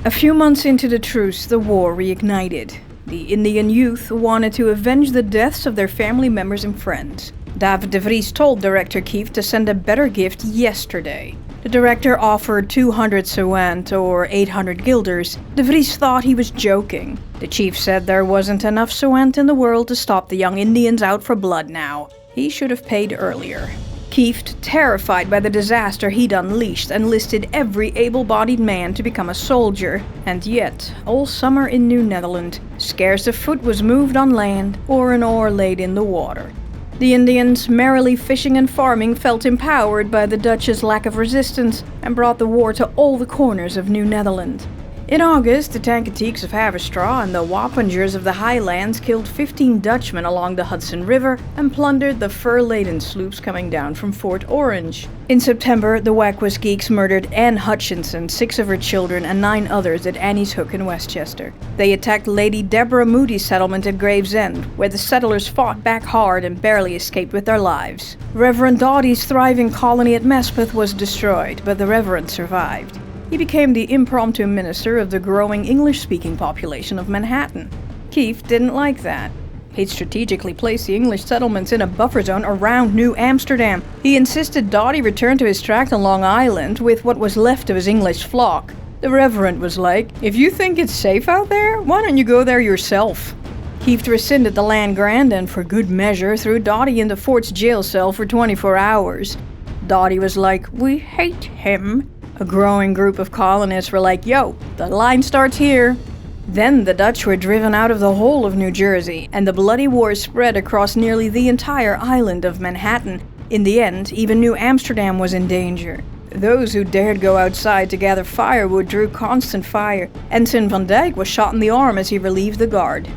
A few months into the truce, the war reignited. The Indian youth wanted to avenge the deaths of their family members and friends. David de Vries told Director Kieft to send a better gift yesterday. The director offered 200 sewant, or 800 guilders. De Vries thought he was joking. The chief said there wasn't enough sewant in the world to stop the young Indians out for blood now. He should have paid earlier. Kieft, terrified by the disaster he'd unleashed, enlisted every able-bodied man to become a soldier. And yet, all summer in New Netherland, scarce a foot was moved on land or an oar laid in the water. The Indians, merrily fishing and farming, felt empowered by the Dutch's lack of resistance and brought the war to all the corners of New Netherland. In August, the Tankateeks of Haverstraw and the Wappingers of the Highlands killed 15 Dutchmen along the Hudson River and plundered the fur-laden sloops coming down from Fort Orange. In September, the Wickquasgeeks murdered Anne Hutchinson, 6 of her children, and 9 others at Annie's Hook in Westchester. They attacked Lady Deborah Moody's settlement at Gravesend, where the settlers fought back hard and barely escaped with their lives. Reverend Doughty's thriving colony at Mespeth was destroyed, but the Reverend survived. He became the impromptu minister of the growing English-speaking population of Manhattan. Kieft didn't like that. He'd strategically placed the English settlements in a buffer zone around New Amsterdam. He insisted Doughty return to his tract on Long Island with what was left of his English flock. The Reverend was like, "If you think it's safe out there, why don't you go there yourself?" Kieft rescinded the land grant and, for good measure, threw Doughty in the fort's jail cell for 24 hours. Doughty was like, "We hate him." A growing group of colonists were like, "Yo, the line starts here." Then the Dutch were driven out of the whole of New Jersey, and the bloody war spread across nearly the entire island of Manhattan. In the end, even New Amsterdam was in danger. Those who dared go outside to gather firewood drew constant fire. Ensign Van Dyck was shot in the arm as he relieved the guard.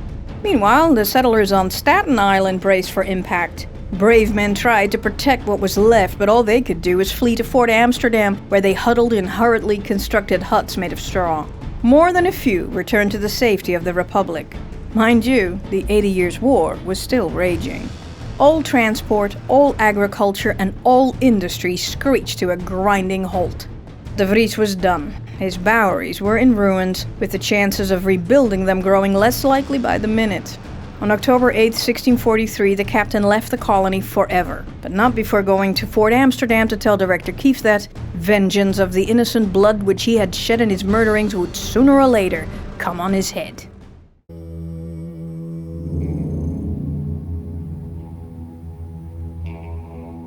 Meanwhile, the settlers on Staten Island braced for impact. Brave men tried to protect what was left, but all they could do was flee to Fort Amsterdam, where they huddled in hurriedly constructed huts made of straw. More than a few returned to the safety of the Republic. Mind you, the 80 Years' War was still raging. All transport, all agriculture, and all industry screeched to a grinding halt. De Vries was done. His Boweries were in ruins, with the chances of rebuilding them growing less likely by the minute. On October 8, 1643, the captain left the colony forever, but not before going to Fort Amsterdam to tell Director Kieft that vengeance of the innocent blood which he had shed in his murderings would sooner or later come on his head.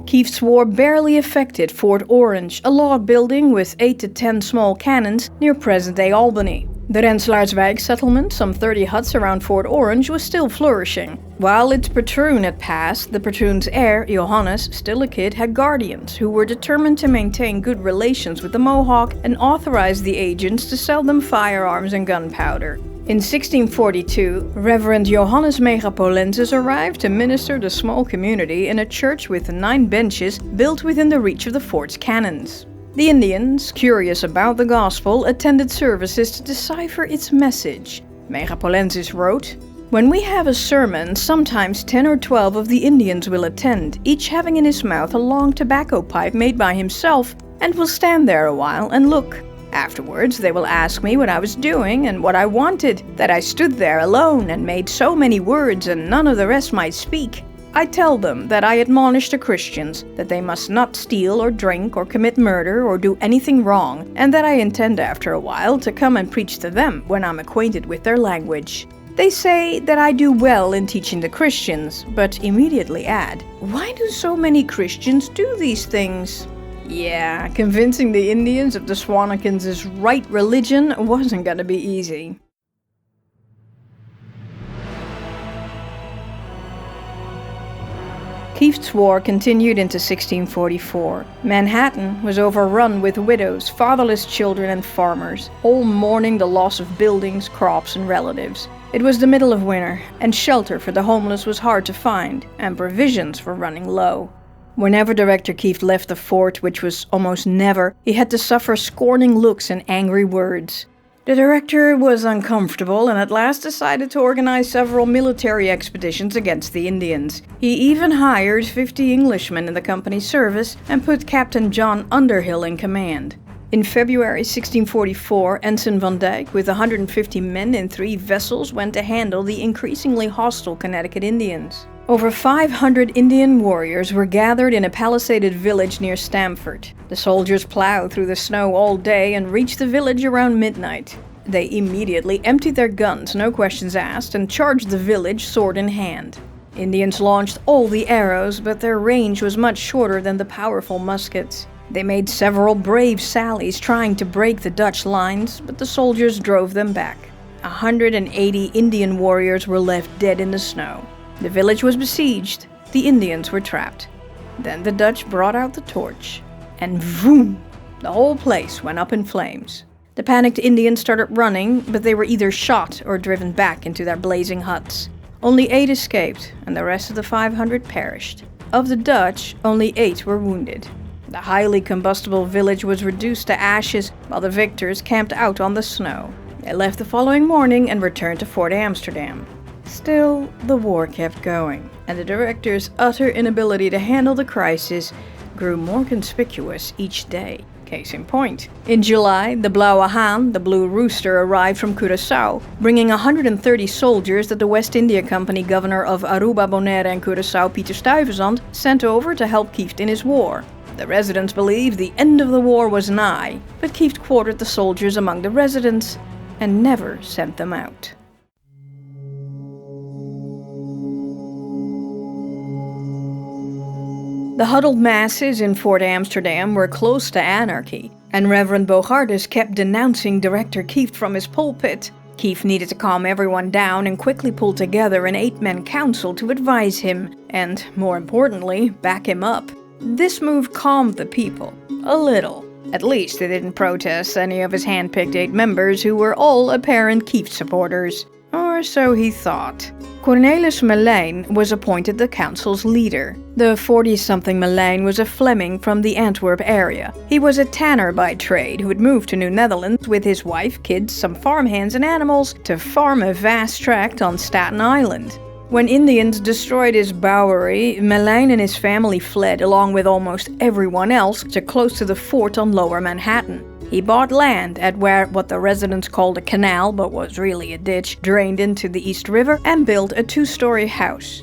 Kieft's war barely affected Fort Orange, a log building with 8 to 10 small cannons near present-day Albany. The Rensselaerswijk settlement, some 30 huts around Fort Orange, was still flourishing. While its patroon had passed, the patroon's heir, Johannes, still a kid, had guardians who were determined to maintain good relations with the Mohawk and authorized the agents to sell them firearms and gunpowder. In 1642, Reverend Johannes Megapolensis arrived to minister the small community in a church with 9 benches built within the reach of the fort's cannons. The Indians, curious about the gospel, attended services to decipher its message. Megapolensis wrote, "When we have a sermon, sometimes 10 or 12 of the Indians will attend, each having in his mouth a long tobacco pipe made by himself, and will stand there a while and look. Afterwards they will ask me what I was doing and what I wanted, that I stood there alone and made so many words and none of the rest might speak. I tell them that I admonish the Christians that they must not steal or drink or commit murder or do anything wrong, and that I intend after a while to come and preach to them when I'm acquainted with their language. They say that I do well in teaching the Christians, but immediately add, 'Why do so many Christians do these things?' Yeah, convincing the Indians of the Swanakins' right religion wasn't gonna be easy. Kieft's war continued into 1644. Manhattan was overrun with widows, fatherless children, and farmers, all mourning the loss of buildings, crops, and relatives. It was the middle of winter, and shelter for the homeless was hard to find, and provisions were running low. Whenever Director Kieft left the fort, which was almost never, he had to suffer scorning looks and angry words. The director was uncomfortable and at last decided to organize several military expeditions against the Indians. He even hired 50 Englishmen in the company's service and put Captain John Underhill in command. In February 1644, Ensign Van Dyck with 150 men in 3 vessels went to handle the increasingly hostile Connecticut Indians. Over 500 Indian warriors were gathered in a palisaded village near Stamford. The soldiers plowed through the snow all day and reached the village around midnight. They immediately emptied their guns, no questions asked, and charged the village sword in hand. Indians launched all the arrows, but their range was much shorter than the powerful muskets. They made several brave sallies trying to break the Dutch lines, but the soldiers drove them back. 180 Indian warriors were left dead in the snow. The village was besieged. The Indians were trapped. Then the Dutch brought out the torch. And vroom! The whole place went up in flames. The panicked Indians started running, but they were either shot or driven back into their blazing huts. Only 8 escaped, and the rest of the 500 perished. Of the Dutch, only 8 were wounded. The highly combustible village was reduced to ashes, while the victors camped out on the snow. They left the following morning and returned to Fort Amsterdam. Still, the war kept going, and the director's utter inability to handle the crisis grew more conspicuous each day. Case in point. In July, the Blauwe Haan, the Blue Rooster, arrived from Curaçao, bringing 130 soldiers that the West India Company governor of Aruba, Bonaire and Curaçao, Pieter Stuyvesant, sent over to help Kieft in his war. The residents believed the end of the war was nigh, but Kieft quartered the soldiers among the residents and never sent them out. The huddled masses in Fort Amsterdam were close to anarchy, and Reverend Bogardus kept denouncing Director Kieft from his pulpit. Kieft needed to calm everyone down and quickly pull together an 8-man council to advise him, and, more importantly, back him up. This move calmed the people. A little. At least they didn't protest any of his hand-picked 8 members who were all apparent Kieft supporters. Or so he thought. Cornelis Melijn was appointed the council's leader. The 40-something Melijn was a Fleming from the Antwerp area. He was a tanner by trade who had moved to New Netherland with his wife, kids, some farmhands and animals to farm a vast tract on Staten Island. When Indians destroyed his bowery, Melijn and his family fled along with almost everyone else to close to the fort on Lower Manhattan. He bought land at where what the residents called a canal, but was really a ditch, drained into the East River, and built a 2-story house.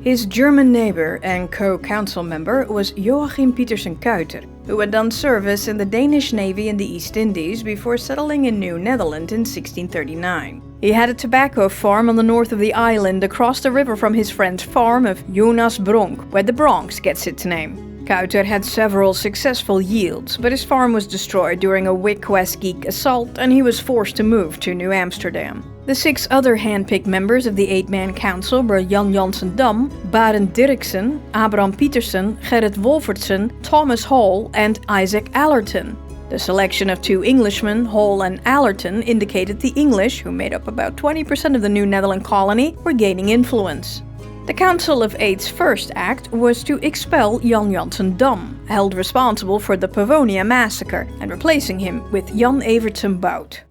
His German neighbor and co-council member was Joachim Pietersen Kuyter, who had done service in the Danish Navy in the East Indies before settling in New Netherland in 1639. He had a tobacco farm on the north of the island across the river from his friend's farm of Jonas Bronk, where the Bronx gets its name. Kuyter had several successful yields, but his farm was destroyed during a Wickquasgeck assault and he was forced to move to New Amsterdam. The 6 other handpicked members of the 8-man council were Jan Jansen Dam, Barend Dirksen, Abraham Pietersen, Gerrit Wolfertsen, Thomas Hall and Isaac Allerton. The selection of 2 Englishmen, Hall and Allerton, indicated the English, who made up about 20% of the New Netherland colony, were gaining influence. The Council of Eight's first act was to expel Jan Jansen Dam, held responsible for the Pavonia massacre, and replacing him with Jan Evertsen Bout.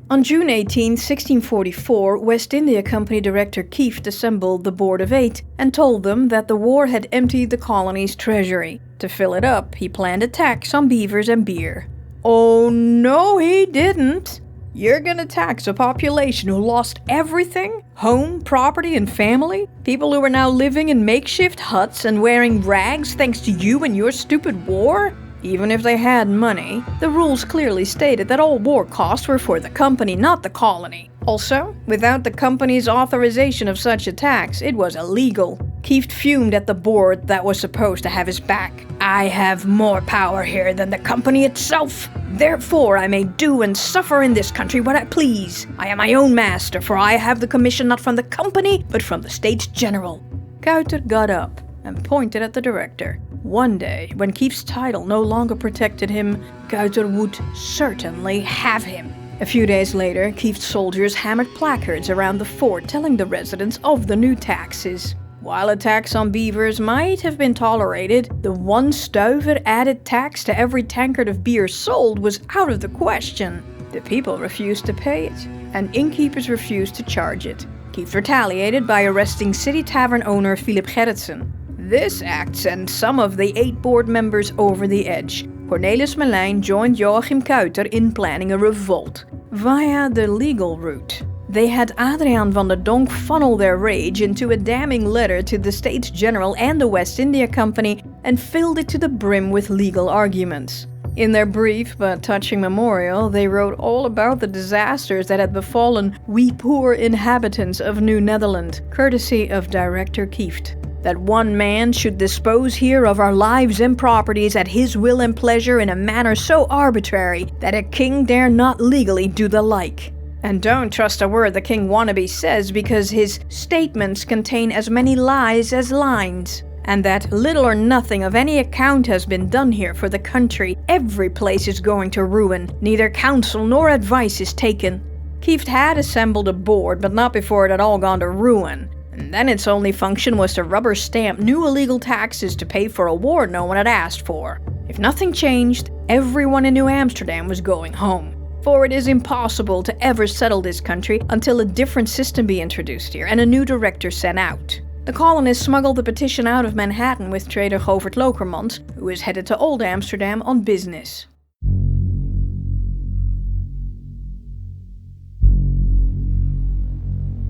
On June 18, 1644, West India Company Director Kieft assembled the Board of 8 and told them that the war had emptied the colony's treasury. To fill it up, he planned a tax on beavers and beer. Oh no, he didn't! You're gonna tax a population who lost everything? Home, property, and family? People who are now living in makeshift huts and wearing rags thanks to you and your stupid war? Even if they had money, the rules clearly stated that all war costs were for the company, not the colony. Also, without the company's authorization of such a tax, it was illegal. Kieft fumed at the board that was supposed to have his back. I have more power here than the company itself. Therefore I may do and suffer in this country what I please. I am my own master, for I have the commission not from the company, but from the States General. Kuyter got up and pointed at the director. One day, when Kieft's title no longer protected him, Kuyter would certainly have him. A few days later, Kieft's soldiers hammered placards around the fort telling the residents of the new taxes. While a tax on beavers might have been tolerated, the 1 stuiver added tax to every tankard of beer sold was out of the question. The people refused to pay it, and innkeepers refused to charge it. Kieft retaliated by arresting city tavern owner Philip Gerritsen. This act sent some of the 8 board members over the edge. Cornelis Melijn joined Joachim Kuyter in planning a revolt, via the legal route. They had Adriaan van der Donck funnel their rage into a damning letter to the States General and the West India Company and filled it to the brim with legal arguments. In their brief but touching memorial, they wrote all about the disasters that had befallen "we poor inhabitants of New Netherland," courtesy of Director Kieft. That one man should dispose here of our lives and properties at his will and pleasure in a manner so arbitrary that a king dare not legally do the like. And don't trust a word the king wannabe says, because his statements contain as many lies as lines. And that little or nothing of any account has been done here for the country. Every place is going to ruin. Neither counsel nor advice is taken. Kieft had assembled a board, but not before it had all gone to ruin. And then its only function was to rubber stamp new illegal taxes to pay for a war no one had asked for. If nothing changed, everyone in New Amsterdam was going home. For it is impossible to ever settle this country until a different system be introduced here and a new director sent out. The colonists smuggled the petition out of Manhattan with trader Govert Lokermans, who was headed to Old Amsterdam on business.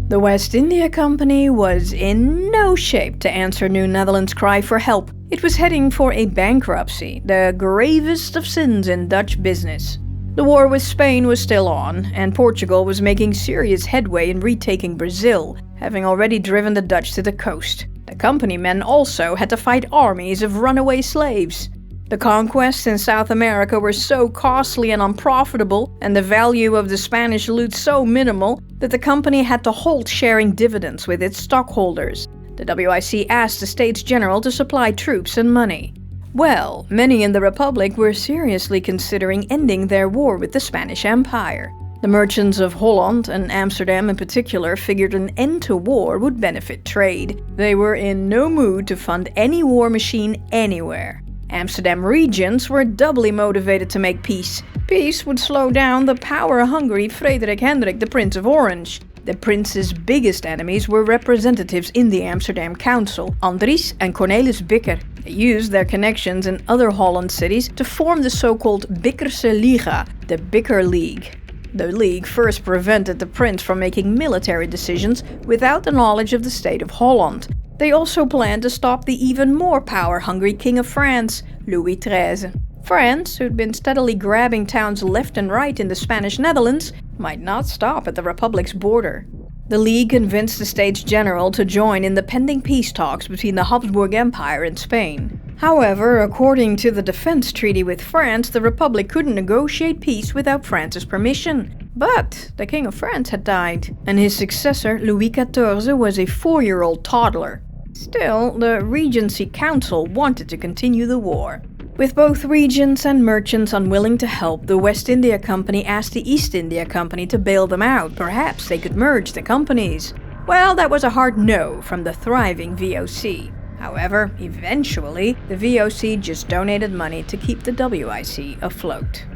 The West India Company was in no shape to answer New Netherland's cry for help. It was heading for a bankruptcy, the gravest of sins in Dutch business. The war with Spain was still on, and Portugal was making serious headway in retaking Brazil, having already driven the Dutch to the coast. The company men also had to fight armies of runaway slaves. The conquests in South America were so costly and unprofitable, and the value of the Spanish loot so minimal, that the company had to halt sharing dividends with its stockholders. The WIC asked the States General to supply troops and money. Well, many in the Republic were seriously considering ending their war with the Spanish Empire. The merchants of Holland, and Amsterdam in particular, figured an end to war would benefit trade. They were in no mood to fund any war machine anywhere. Amsterdam regents were doubly motivated to make peace. Peace would slow down the power-hungry Frederik Hendrik, the Prince of Orange. The prince's biggest enemies were representatives in the Amsterdam Council, Andries and Cornelis Bikker. They used their connections in other Holland cities to form the so-called Bikkerse Liga, the Bikker League. The league first prevented the prince from making military decisions without the knowledge of the state of Holland. They also planned to stop the even more power-hungry King of France, Louis XIII. France, who'd been steadily grabbing towns left and right in the Spanish Netherlands, might not stop at the Republic's border. The League convinced the States General to join in the pending peace talks between the Habsburg Empire and Spain. However, according to the defense treaty with France, the Republic couldn't negotiate peace without France's permission. But the King of France had died, and his successor, Louis XIV, was a 4-year-old toddler. Still, the Regency Council wanted to continue the war. With both regents and merchants unwilling to help, the West India Company asked the East India Company to bail them out. Perhaps they could merge the companies. Well, that was a hard no from the thriving VOC. However, eventually, the VOC just donated money to keep the WIC afloat.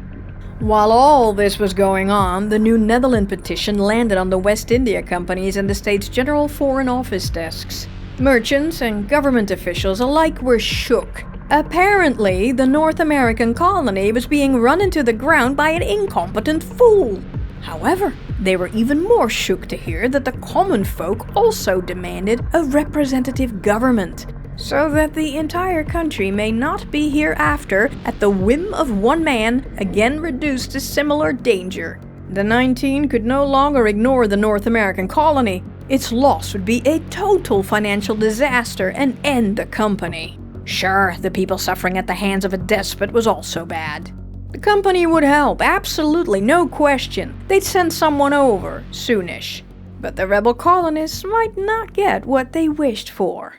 While all this was going on, the New Netherland petition landed on the West India Company's and the States General Foreign Office desks. Merchants and government officials alike were shook. Apparently, the North American colony was being run into the ground by an incompetent fool. However, they were even more shook to hear that the common folk also demanded a representative government, so that the entire country may not be hereafter, at the whim of one man, again reduced to similar danger. The 19 could no longer ignore the North American colony. Its loss would be a total financial disaster and end the company. Sure, the people suffering at the hands of a despot was also bad. The company would help, absolutely, no question. They'd send someone over, soonish. But the rebel colonists might not get what they wished for.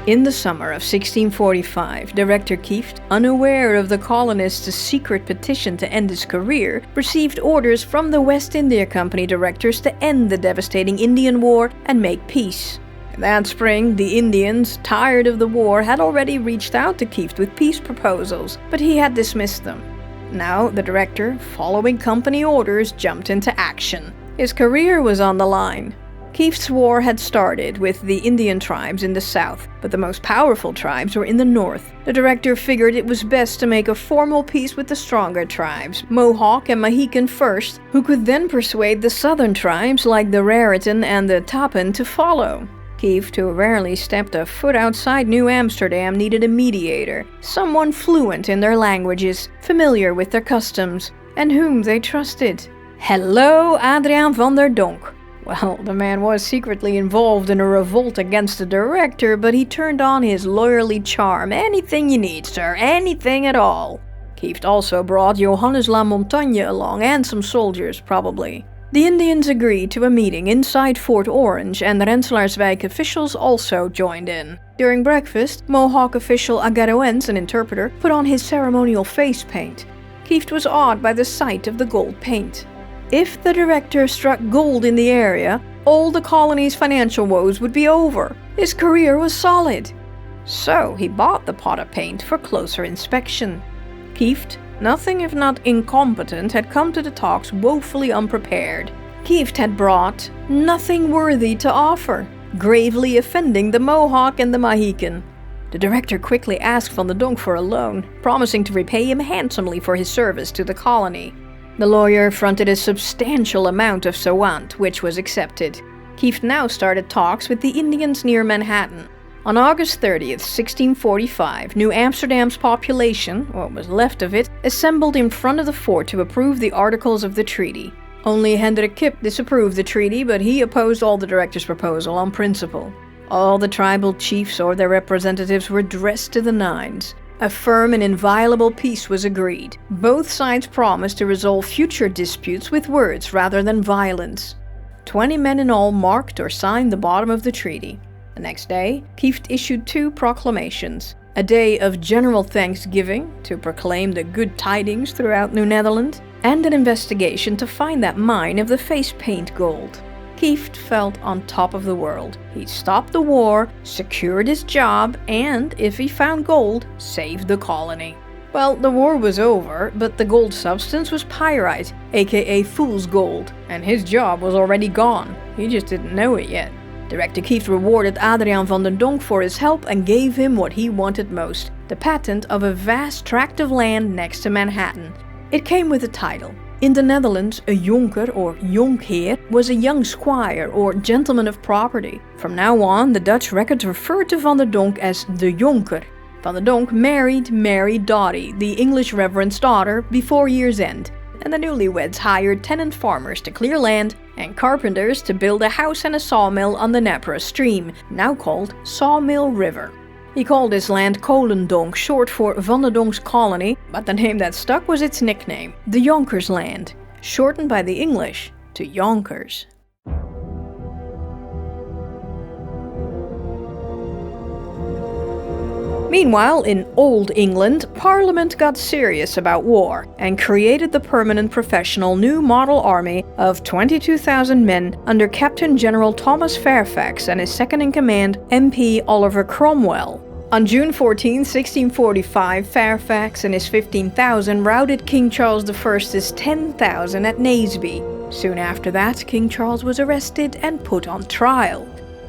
In the summer of 1645, Director Kieft, unaware of the colonists' secret petition to end his career, received orders from the West India Company directors to end the devastating Indian War and make peace. That spring, the Indians, tired of the war, had already reached out to Kieft with peace proposals, but he had dismissed them. Now, the director, following company orders, jumped into action. His career was on the line. Kieft's war had started with the Indian tribes in the south, but the most powerful tribes were in the north. The director figured it was best to make a formal peace with the stronger tribes, Mohawk and Mohican first, who could then persuade the southern tribes like the Raritan and the Tappan to follow. Kieft, who rarely stepped a foot outside New Amsterdam, needed a mediator, someone fluent in their languages, familiar with their customs, and whom they trusted. Hello, Adriaan van der Donck. Well, the man was secretly involved in a revolt against the director, but he turned on his lawyerly charm. Anything you need, sir, anything at all. Kieft also brought Johannes La Montagne along, and some soldiers, probably. The Indians agreed to a meeting inside Fort Orange, and the Rensselaerswijk officials also joined in. During breakfast, Mohawk official Agaroens, an interpreter, put on his ceremonial face paint. Kieft was awed by the sight of the gold paint. If the director struck gold in the area, all the colony's financial woes would be over. His career was solid. So he bought the pot of paint for closer inspection. Kieft, nothing if not incompetent, had come to the talks woefully unprepared. Kieft had brought nothing worthy to offer, gravely offending the Mohawk and the Mohican. The director quickly asked Van der Donck for a loan, promising to repay him handsomely for his service to the colony. The lawyer fronted a substantial amount of sawant, which was accepted. Kieft now started talks with the Indians near Manhattan. On August 30th, 1645, New Amsterdam's population, what was left of it, assembled in front of the fort to approve the articles of the treaty. Only Hendrik Kip disapproved the treaty, but he opposed all the director's proposal on principle. All the tribal chiefs or their representatives were dressed to the nines. A firm and inviolable peace was agreed. Both sides promised to resolve future disputes with words rather than violence. 20 men in all marked or signed the bottom of the treaty. The next day, Kieft issued 2 proclamations. A day of general thanksgiving, to proclaim the good tidings throughout New Netherland, and an investigation to find that mine of the face paint gold. Kieft felt on top of the world. He stopped the war, secured his job, and, if he found gold, saved the colony. Well, the war was over, but the gold substance was pyrite, aka fool's gold, and his job was already gone. He just didn't know it yet. Director Kieft rewarded Adriaan van der Donck for his help and gave him what he wanted most, the patent of a vast tract of land next to Manhattan. It came with a title. In the Netherlands, a jonker or jonkheer was a young squire or gentleman of property. From now on, the Dutch records referred to Van der Donck as de jonker. Van der Donck married Mary Doughty, the English reverend's daughter, before year's end, and the newlyweds hired tenant farmers to clear land and carpenters to build a house and a sawmill on the Napra stream, now called Sawmill River. He called his land Kolendonk, short for Van der Donck's colony, but the name that stuck was its nickname, the Yonkers Land, shortened by the English to Yonkers. Meanwhile, in Old England, Parliament got serious about war and created the permanent professional new model army of 22,000 men under Captain General Thomas Fairfax and his second-in-command, MP Oliver Cromwell. On June 14, 1645, Fairfax and his 15,000 routed King Charles I's 10,000 at Naseby. Soon after that, King Charles was arrested and put on trial.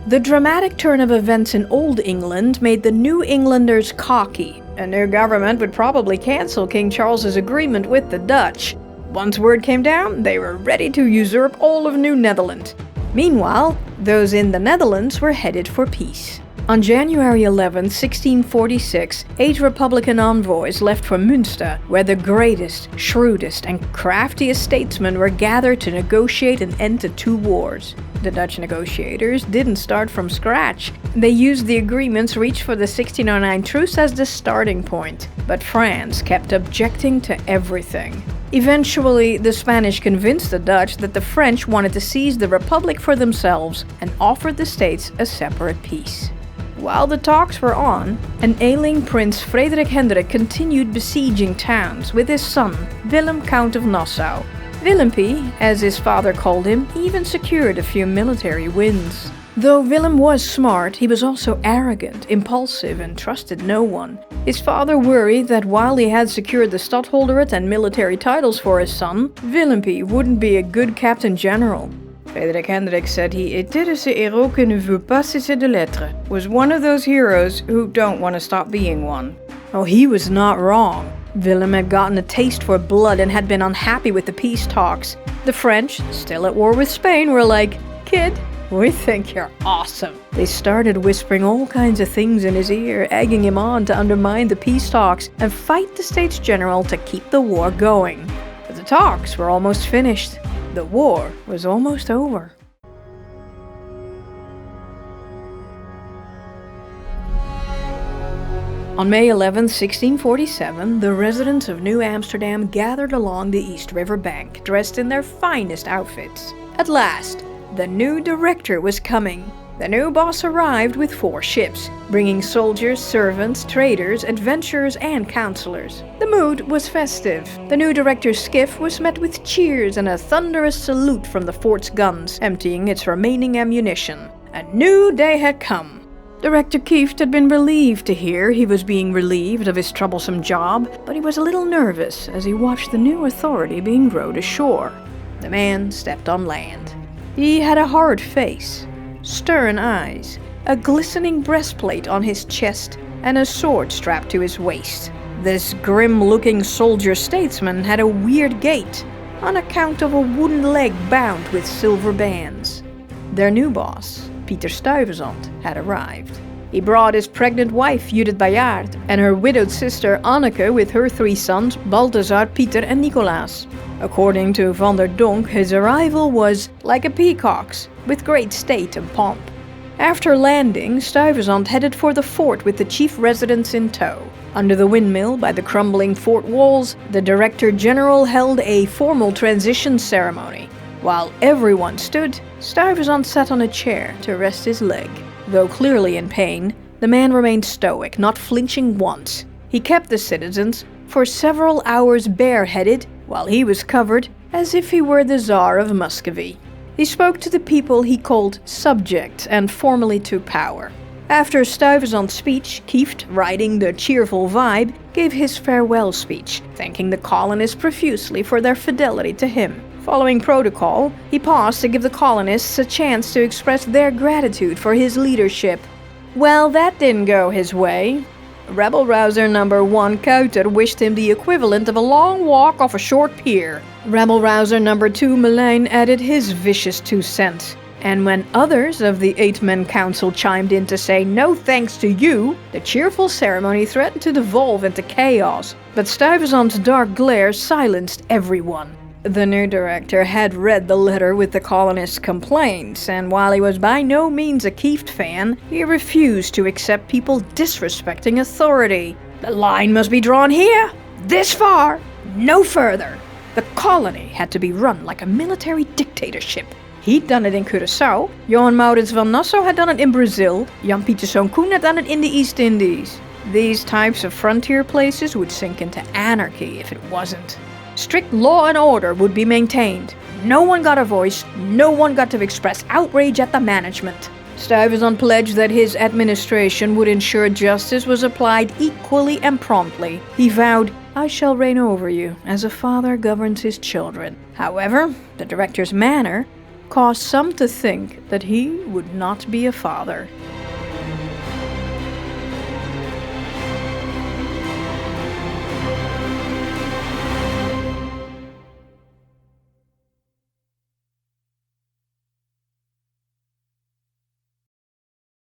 The dramatic turn of events in Old England made the New Englanders cocky. A new government would probably cancel King Charles's agreement with the Dutch. Once word came down, they were ready to usurp all of New Netherland. Meanwhile, those in the Netherlands were headed for peace. On January 11, 1646, 8 Republican envoys left for Münster, where the greatest, shrewdest, and craftiest statesmen were gathered to negotiate an end to 2 wars. The Dutch negotiators didn't start from scratch. They used the agreements reached for the 1609 truce as the starting point, but France kept objecting to everything. Eventually, the Spanish convinced the Dutch that the French wanted to seize the Republic for themselves and offered the states a separate peace. While the talks were on, an ailing Prince Frederik Hendrik continued besieging towns with his son, Willem Count of Nassau. Willempie, as his father called him, even secured a few military wins. Though Willem was smart, he was also arrogant, impulsive, and trusted no one. His father worried that while he had secured the stadholderate and military titles for his son, Willempie wouldn't be a good captain general. Frederik Hendrik said he était ce héros qui ne veut pas cesser de l'être, was one of those heroes who don't want to stop being one. Oh, he was not wrong. Willem had gotten a taste for blood and had been unhappy with the peace talks. The French, still at war with Spain, were like, "Kid, We think you're awesome." They started whispering all kinds of things in his ear, egging him on to undermine the peace talks and fight the States General to keep the war going. But the talks were almost finished. The war was almost over. On May 11, 1647, the residents of New Amsterdam gathered along the East River bank, dressed in their finest outfits. At last, the new director was coming. The new boss arrived with 4 ships, bringing soldiers, servants, traders, adventurers, and counselors. The mood was festive. The new director's skiff was met with cheers and a thunderous salute from the fort's guns, emptying its remaining ammunition. A new day had come. Director Kieft had been relieved to hear he was being relieved of his troublesome job, but he was a little nervous as he watched the new authority being rowed ashore. The man stepped on land. He had a hard face, stern eyes, a glistening breastplate on his chest, and a sword strapped to his waist. This grim-looking soldier statesman had a weird gait, on account of a wooden leg bound with silver bands. Their new boss, Pieter Stuyvesant, had arrived. He brought his pregnant wife Judith Bayard and her widowed sister Anneke with her 3 sons Balthazar, Pieter and Nicolaas. According to Van der Donck, his arrival was like a peacock's, with great state and pomp. After landing, Stuyvesant headed for the fort with the chief residents in tow. Under the windmill by the crumbling fort walls, the Director General held a formal transition ceremony. While everyone stood, Stuyvesant sat on a chair to rest his leg. Though clearly in pain, the man remained stoic, not flinching once. He kept the citizens for several hours bareheaded, while he was covered as if he were the Tsar of Muscovy. He spoke to the people he called subjects and formally took power. After Stuyvesant's speech, Kieft, riding the cheerful vibe, gave his farewell speech, thanking the colonists profusely for their fidelity to him. Following protocol, he paused to give the colonists a chance to express their gratitude for his leadership. Well, that didn't go his way. Rebel-rouser number 1 Kuiter wished him the equivalent of a long walk off a short pier. Rebel-rouser number 2 Melijn added his vicious 2 cents. And when others of the 8-man council chimed in to say no thanks to you, the cheerful ceremony threatened to devolve into chaos. But Stuyvesant's dark glare silenced everyone. The new director had read the letter with the colonists' complaints, and while he was by no means a Kieft fan, he refused to accept people disrespecting authority. The line must be drawn here, this far, no further. The colony had to be run like a military dictatorship. He'd done it in Curaçao, Johan Maurits van Nassau had done it in Brazil, Jan Pieterszoon Koen had done it in the East Indies. These types of frontier places would sink into anarchy if it wasn't. Strict law and order would be maintained. No one got a voice, no one got to express outrage at the management. Stuyvesant pledged that his administration would ensure justice was applied equally and promptly. He vowed, "I shall reign over you, as a father governs his children." However, the director's manner caused some to think that he would not be a father.